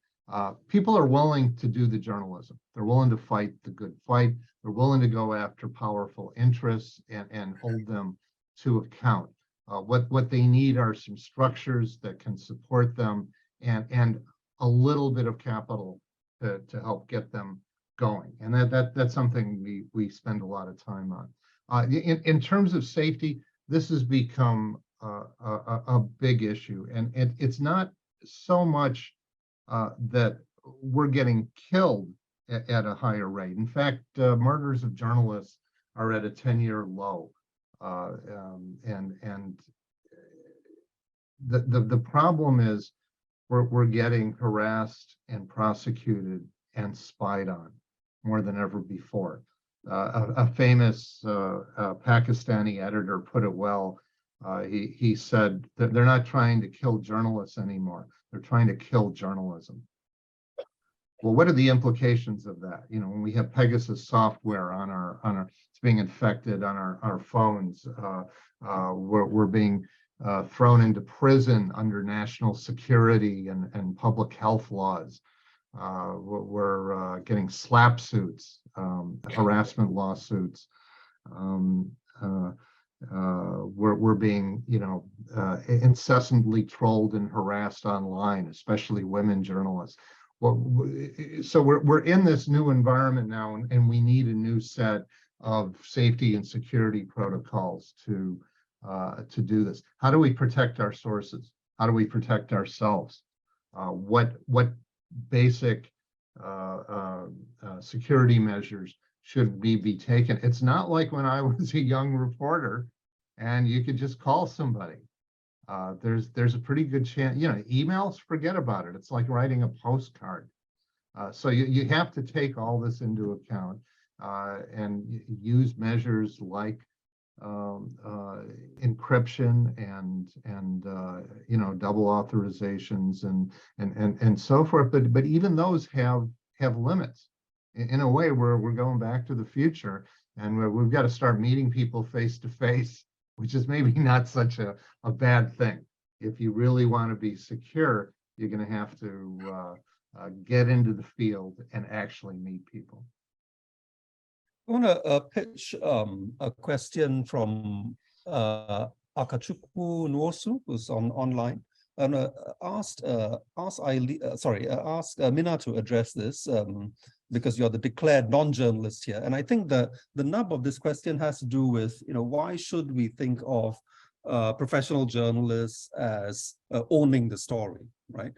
[SPEAKER 3] People are willing to do the journalism. They're willing to fight the good fight. They're willing to go after powerful interests and hold them to account. What they need are some structures that can support them and a little bit of capital to help get them going. And that's something we spend a lot of time on. In terms of safety, this has become a big issue. And it's not so much that we're getting killed at a higher rate. In fact, murders of journalists are at a 10-year low. And the problem is we're getting harassed and prosecuted and spied on more than ever before. A famous Pakistani editor put it well. He said that they're not trying to kill journalists anymore. They're trying to kill journalism. Well, what are the implications of that? You know, when we have Pegasus software on our it's being infected on our phones, we're being thrown into prison under national security and public health laws. We're getting slap suits, harassment lawsuits. We're being, you know, incessantly trolled and harassed online, especially women journalists. Well, so we're in this new environment now, and we need a new set of safety and security protocols to do this. How do we protect our sources? How do we protect ourselves? What basic security measures should we be taking? It's not like when I was a young reporter and you could just call somebody. There's a pretty good chance, you know, emails, forget about it. It's like writing a postcard. So you have to take all this into account and use measures like encryption and you know, double authorizations and so forth. But even those have limits. In a way, we're going back to the future, and we've got to start meeting people face to face, which is maybe not such a bad thing. If you really want to be secure, you're going to have to get into the field and actually meet people.
[SPEAKER 1] I want to pitch a question from Akachukwu Nwosu, who's online, and asked Mina to address this because you're the declared non-journalist here. And I think the nub of this question has to do with, you know, why should we think of professional journalists as owning the story, right?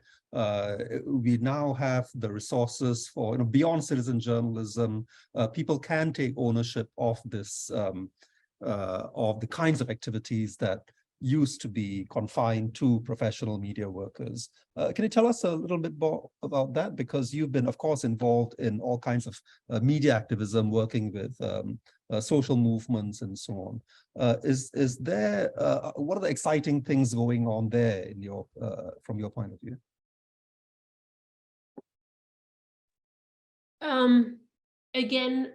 [SPEAKER 1] We now have the resources for, beyond citizen journalism, people can take ownership of this, of the kinds of activities that used to be confined to professional media workers. Can you tell us a little bit more about that? Because you've been, of course, involved in all kinds of media activism, working with social movements and so on. Is there, what are the exciting things going on there in your, from your point of view?
[SPEAKER 4] Again,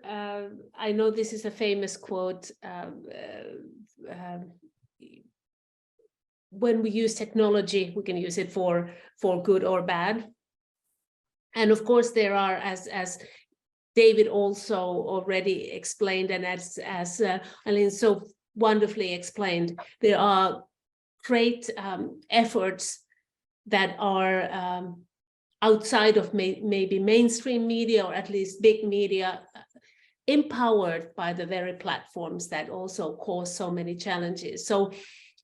[SPEAKER 4] I know this is a famous quote. When we use technology, we can use it for good or bad. And of course, there are, as David also already explained, and as Ayleen so wonderfully explained, there are great efforts that are outside of maybe mainstream media, or at least big media, empowered by the very platforms that also cause so many challenges.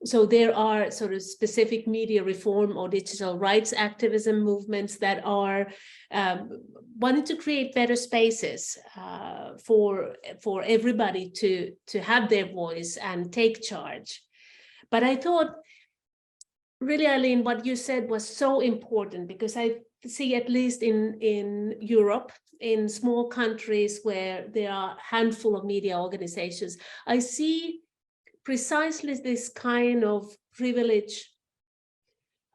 [SPEAKER 4] So there are sort of specific media reform or digital rights activism movements that are wanting to create better spaces for everybody to have their voice and take charge. But I thought, really, Ayleen, what you said was so important, because I see, at least in Europe, in small countries where there are a handful of media organizations, I see precisely this kind of privilege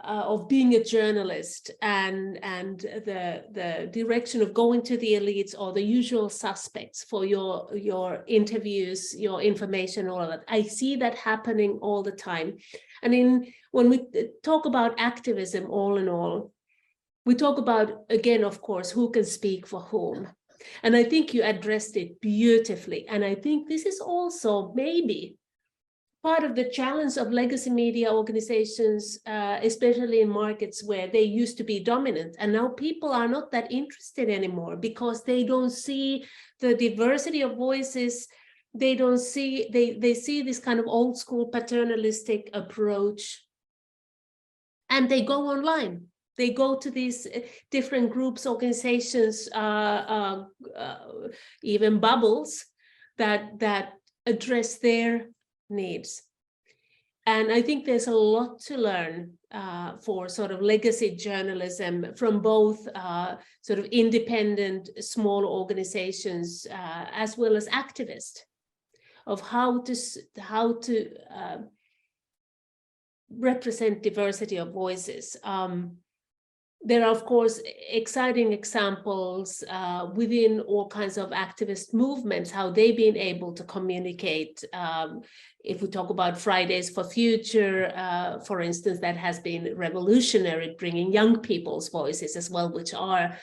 [SPEAKER 4] of being a journalist and the direction of going to the elites or the usual suspects for your interviews, your information, all of that. I see that happening all the time. And when we talk about activism, all in all, we talk about, again, of course, who can speak for whom. And I think you addressed it beautifully. And I think this is also maybe part of the challenge of legacy media organizations, especially in markets where they used to be dominant. And now people are not that interested anymore because they don't see the diversity of voices. They don't see, they see this kind of old school paternalistic approach, and they go online. They go to these different groups, organizations, even bubbles that address their needs. And I think there's a lot to learn for sort of legacy journalism from both sort of independent small organizations as well as activists, of how to represent diversity of voices. There are, of course, exciting examples within all kinds of activist movements, how they've been able to communicate. If we talk about Fridays for Future, for instance, that has been revolutionary, bringing young people's voices as well, which are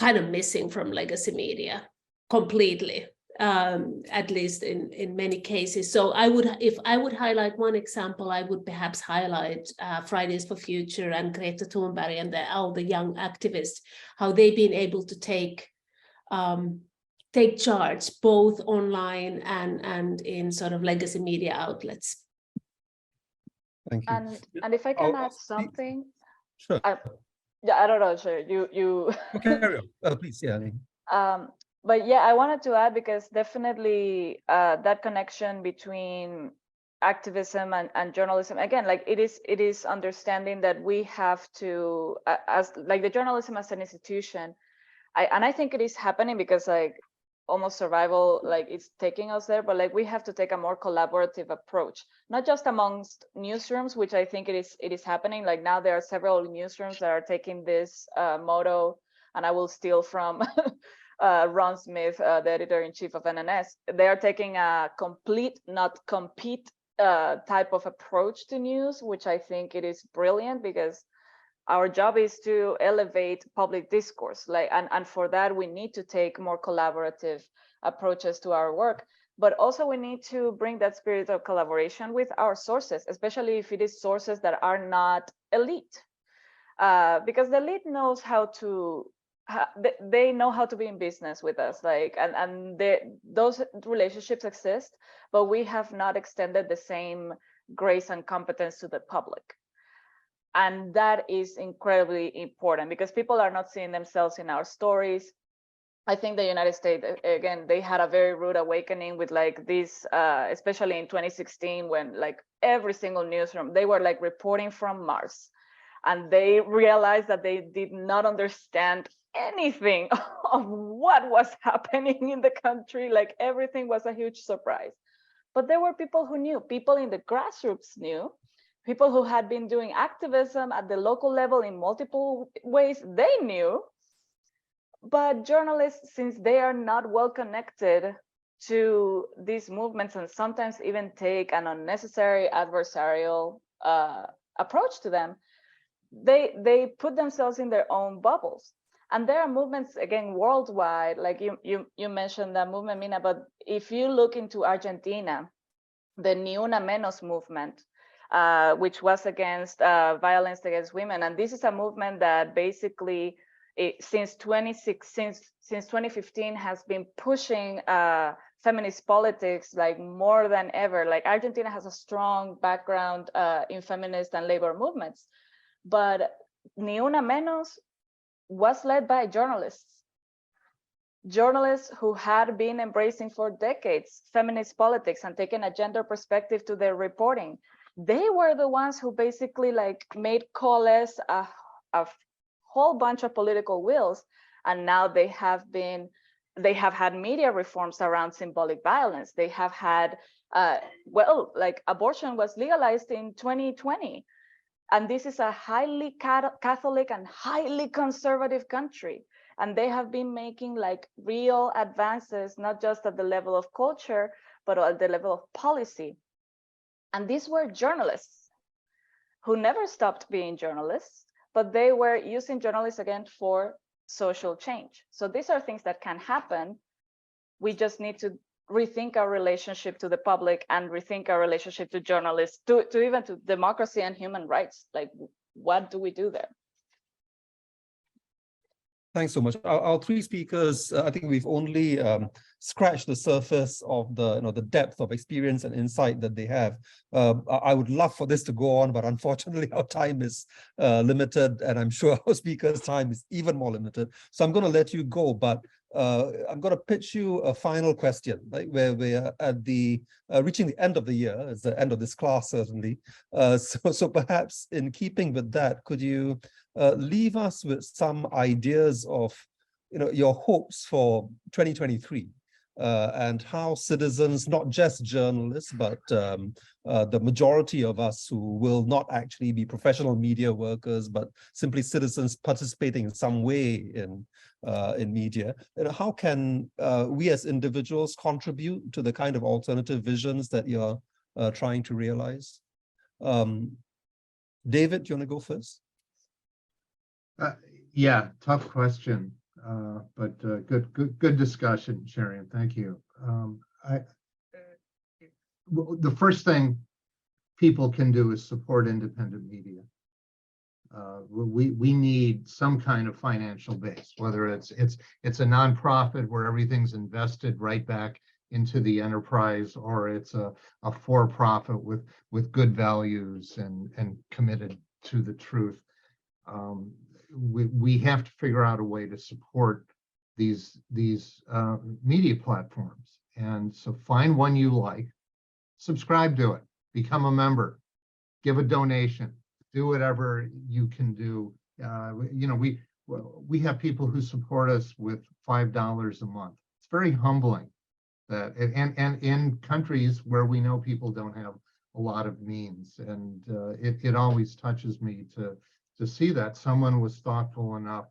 [SPEAKER 4] kind of missing from legacy media completely, at least in many cases. So if I would highlight one example, I would perhaps highlight Fridays for Future and Greta Thunberg and all the young activists, how they've been able to take charge both online and in sort of legacy media outlets.
[SPEAKER 1] Thank you.
[SPEAKER 2] And if I can add something.
[SPEAKER 1] Sure.
[SPEAKER 2] Yeah, I don't know, sure. You
[SPEAKER 1] Okay, carry on. Please, yeah.
[SPEAKER 2] But yeah, I wanted to add, because definitely that connection between activism and journalism, again, like it is understanding that we have to, as like the journalism as an institution, I think it is happening because like almost survival, like it's taking us there, but like we have to take a more collaborative approach, not just amongst newsrooms, which I think it is happening. Like now there are several newsrooms that are taking this motto, and I will steal from Ron Smith, the editor-in-chief of NNS. They are taking a complete, not compete type of approach to news, which I think it is brilliant, because our job is to elevate public discourse, like, and for that we need to take more collaborative approaches to our work. But also we need to bring that spirit of collaboration with our sources, especially if it is sources that are not elite, because the elite knows how to. They know how to be in business with us, like, and those relationships exist, but we have not extended the same grace and competence to the public. And that is incredibly important because people are not seeing themselves in our stories. I think the United States, again, they had a very rude awakening with like this, especially in 2016, when like every single newsroom, they were like reporting from Mars. And they realized that they did not understand anything of what was happening in the country. Like everything was a huge surprise. But there were people who knew, people in the grassroots knew, people who had been doing activism at the local level in multiple ways, they knew. But journalists, since they are not well connected to these movements and sometimes even take an unnecessary adversarial approach to them, they put themselves in their own bubbles. And there are movements, again, worldwide, like you mentioned that movement, Mina, but if you look into Argentina, the Ni Una Menos movement, which was against violence against women. And this is a movement that basically, since 2015 has been pushing feminist politics like more than ever. Like Argentina has a strong background in feminist and labor movements, but Ni Una Menos was led by journalists who had been embracing for decades feminist politics and taken a gender perspective to their reporting. They were the ones who basically like made coalesce a whole bunch of political wills, and now they have had media reforms around symbolic violence. They have had like abortion was legalized in 2020, and this is a highly Catholic and highly conservative country, and they have been making like real advances, not just at the level of culture but at the level of policy. And these were journalists who never stopped being journalists, but they were using journalists again for social change. So these are things that can happen. We just need to rethink our relationship to the public and rethink our relationship to journalists, to even to democracy and human rights. Like, what do we do there?
[SPEAKER 1] Thanks so much. Our three speakers, I think we've only scratched the surface of the depth of experience and insight that they have. I would love for this to go on, but unfortunately our time is limited, and I'm sure our speakers' time is even more limited. So I'm going to let you go, but I'm going to pitch you a final question, right, where we're at the reaching the end of the year. It's the end of this class, certainly. So perhaps in keeping with that, could you leave us with some ideas of your hopes for 2023 and how citizens, not just journalists, but the majority of us who will not actually be professional media workers, but simply citizens participating in some way in media, how can we as individuals contribute to the kind of alternative visions that you're trying to realize? David, do you want to go first?
[SPEAKER 3] Yeah, tough question, but good discussion, Sharon. Thank you. The first thing people can do is support independent media. We need some kind of financial base, whether it's a nonprofit where everything's invested right back into the enterprise, or it's a for-profit with good values and committed to the truth. We have to figure out a way to support these media platforms, and so find one you like, subscribe to it, become a member, give a donation, do whatever you can do. We have people who support us with $5 a month. It's very humbling that, and in countries where we know people don't have a lot of means, and it always touches me to see that someone was thoughtful enough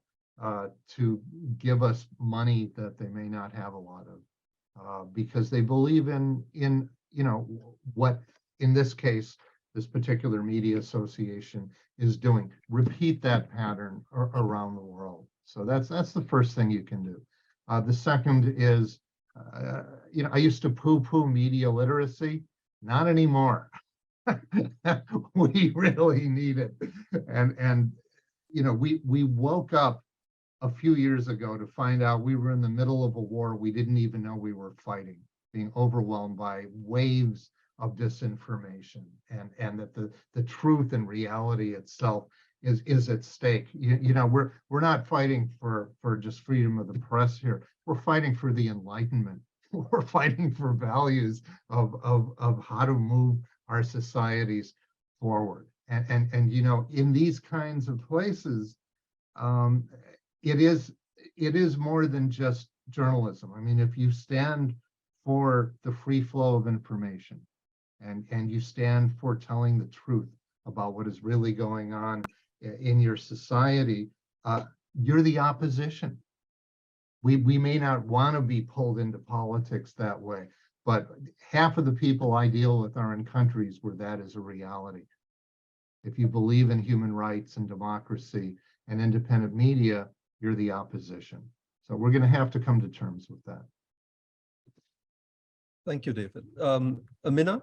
[SPEAKER 3] to give us money that they may not have a lot of, because they believe in what, in this case, this particular media association is doing. Repeat that pattern around the world. So that's the first thing you can do. The second is, I used to poo-poo media literacy. Not anymore. We really need it. And we woke up a few years ago to find out we were in the middle of a war we didn't even know we were fighting, being overwhelmed by waves of disinformation, and that the truth and reality itself is at stake. You know, we're not fighting for just freedom of the press here. We're fighting for the Enlightenment. We're fighting for values of how to move our societies forward. And you know, in these kinds of places, it is more than just journalism. I mean, if you stand for the free flow of information, and you stand for telling the truth about what is really going on in your society, you're the opposition. We may not want to be pulled into politics that way, but half of the people I deal with are in countries where that is a reality. If you believe in human rights and democracy and independent media, you're the opposition. So we're going to have to come to terms with that.
[SPEAKER 1] Thank you, David. Amina?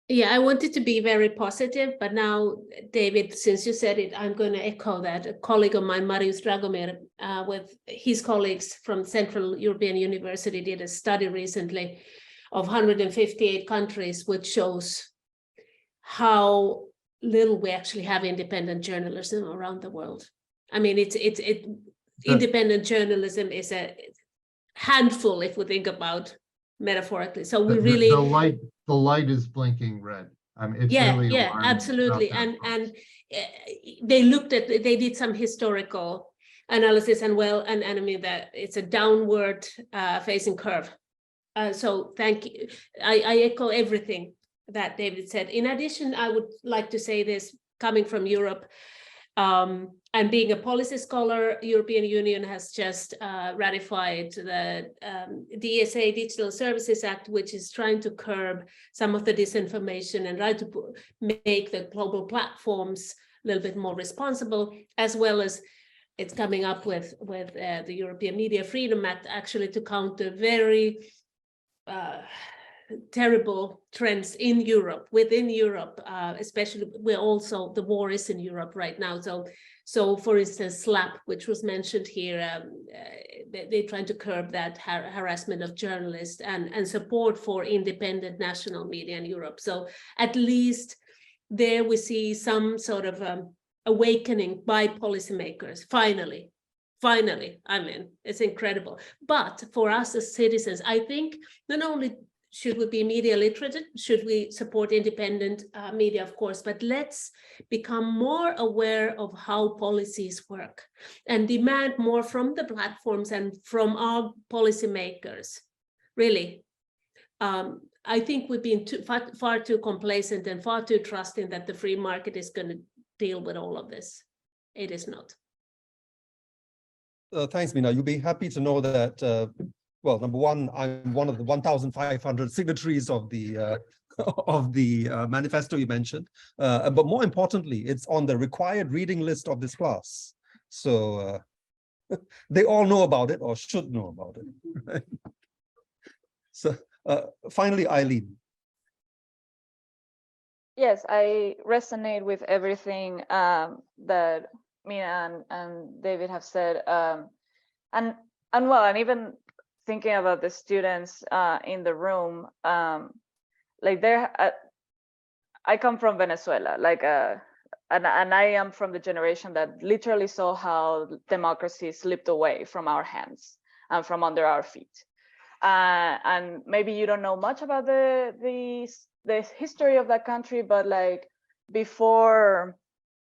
[SPEAKER 4] Yeah, I wanted to be very positive, but now, David, since you said it, I'm going to echo that. A colleague of mine, Marius Dragomir, with his colleagues from Central European University, did a study recently of 158 countries, which shows how little we actually have independent journalism around the world. I mean, independent journalism is a handful, if we think about metaphorically. So we really
[SPEAKER 3] the light is blinking red. I mean, it's really
[SPEAKER 4] absolutely. And they did some historical analysis, and I mean that it's a downward facing curve. So thank you. I echo everything that David said. In addition, I would like to say this, coming from Europe, and being a policy scholar, European Union has just ratified the DSA, Digital Services Act, which is trying to curb some of the disinformation and try to make the global platforms a little bit more responsible, as well as it's coming up with the European Media Freedom Act, actually to counter very terrible trends in Europe, within Europe, especially where also the war is in Europe right now. So for instance, SLAP, which was mentioned here, they're trying to curb that harassment of journalists and support for independent national media in Europe. So at least there we see some sort of awakening by policymakers, finally. I mean, it's incredible. But for us as citizens, I think not only should we be media literate, should we support independent media, of course, but let's become more aware of how policies work and demand more from the platforms and from our policymakers. Really, I think we've been far too complacent and far too trusting that the free market is going to deal with all of this. It is not.
[SPEAKER 1] Thanks, Mina. You'll be happy to know that well, number one, I'm one of the 1,500 signatories of the manifesto you mentioned, but more importantly, it's on the required reading list of this class. So they all know about it, or should know about it. Right? So finally, Ayleen.
[SPEAKER 2] Yes, I resonate with everything that Mina and David have said, and even thinking about the students in the room, like I come from Venezuela, and I am from the generation that literally saw how democracy slipped away from our hands and from under our feet. And maybe you don't know much about the history of that country, but like before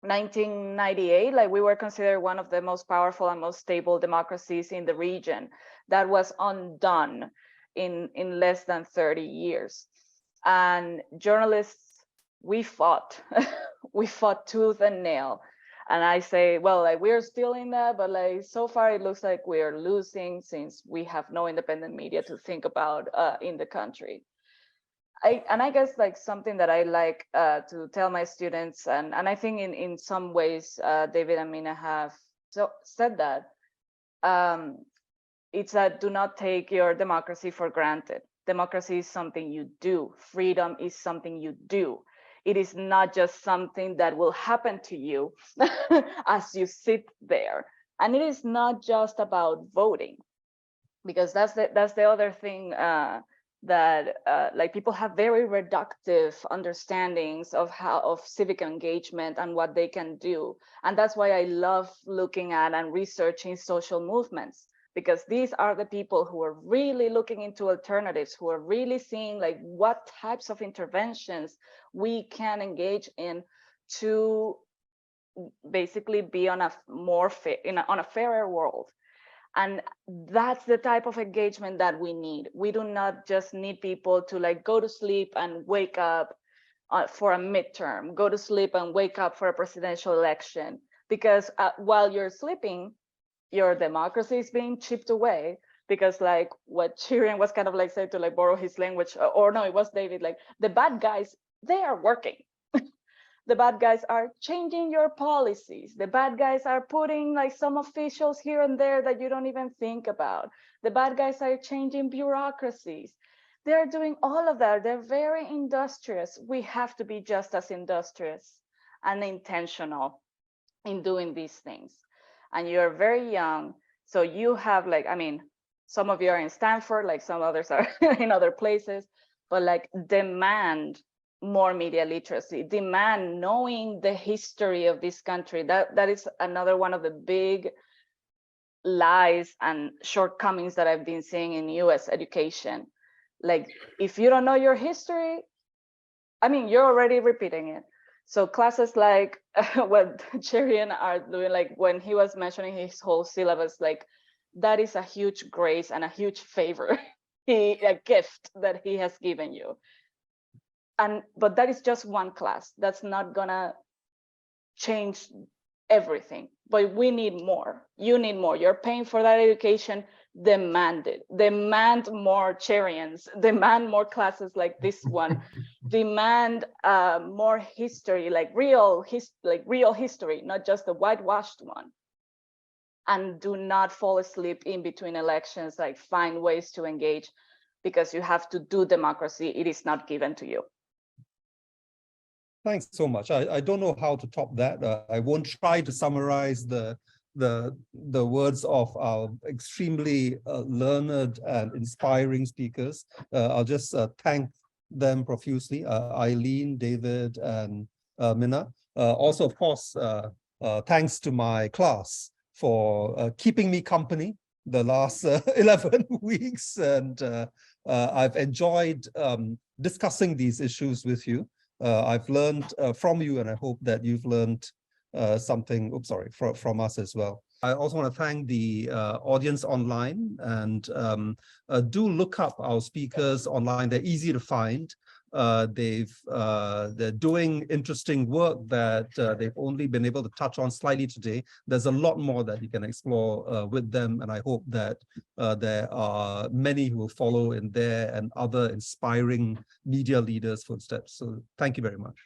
[SPEAKER 2] 1998, like we were considered one of the most powerful and most stable democracies in the region. That was undone in less than 30 years. And journalists, we fought, we fought tooth and nail. And I say, well, like we're still in that, but like so far it looks like we're losing since we have no independent media to think about in the country. I guess like something that I like to tell my students, and I think in some ways David and Mina have said that, it's that do not take your democracy for granted. Democracy is something you do. Freedom is something you do. It is not just something that will happen to you as you sit there. And it is not just about voting, because that's the other thing that like people have very reductive understandings of civic engagement and what they can do. And that's why I love looking at and researching social movements, because these are the people who are really looking into alternatives, who are really seeing like what types of interventions we can engage in to basically be on a more on a fairer world. And that's the type of engagement that we need. We do not just need people to like go to sleep and wake up for a midterm, go to sleep and wake up for a presidential election, because while you're sleeping, your democracy is being chipped away. Because like what Chirian was kind of like saying, to like borrow his language, or no, it was David, like the bad guys, they are working. The bad guys are changing your policies. The bad guys are putting like some officials here and there that you don't even think about. The bad guys are changing bureaucracies. They're doing all of that. They're very industrious. We have to be just as industrious and intentional in doing these things. And you're very young. So you have like, I mean, some of you are in Stanford, like some others are in other places, but like demand more media literacy, demand knowing the history of this country. That is another one of the big lies and shortcomings that I've been seeing in US education. Like if you don't know your history, I mean, you're already repeating it. So classes like what Chirian are doing, like when he was mentioning his whole syllabus, like that is a huge grace and a huge favor, a gift that he has given you. But that is just one class. That's not gonna change everything, but we need more. You need more. You're paying for that education. Demand it. Demand more Chirians. Demand more classes like this one. Demand more history, like real history, not just the whitewashed one. And do not fall asleep in between elections. Like find ways to engage, because you have to do democracy. It is not given to you.
[SPEAKER 1] Thanks so much. I don't know how to top that. I won't try to summarize the words of our extremely learned and inspiring speakers. I'll just thank them profusely, Ayleen, David, and Minna. Also, of course, thanks to my class for keeping me company the last 11 weeks. And I've enjoyed discussing these issues with you. I've learned from you, and I hope that you've learned something, from us as well. I also want to thank the audience online, and do look up our speakers online. They're easy to find. They're doing interesting work that they've only been able to touch on slightly today. There's a lot more that you can explore with them, and I hope that there are many who will follow in their and other inspiring media leaders' footsteps. So thank you very much.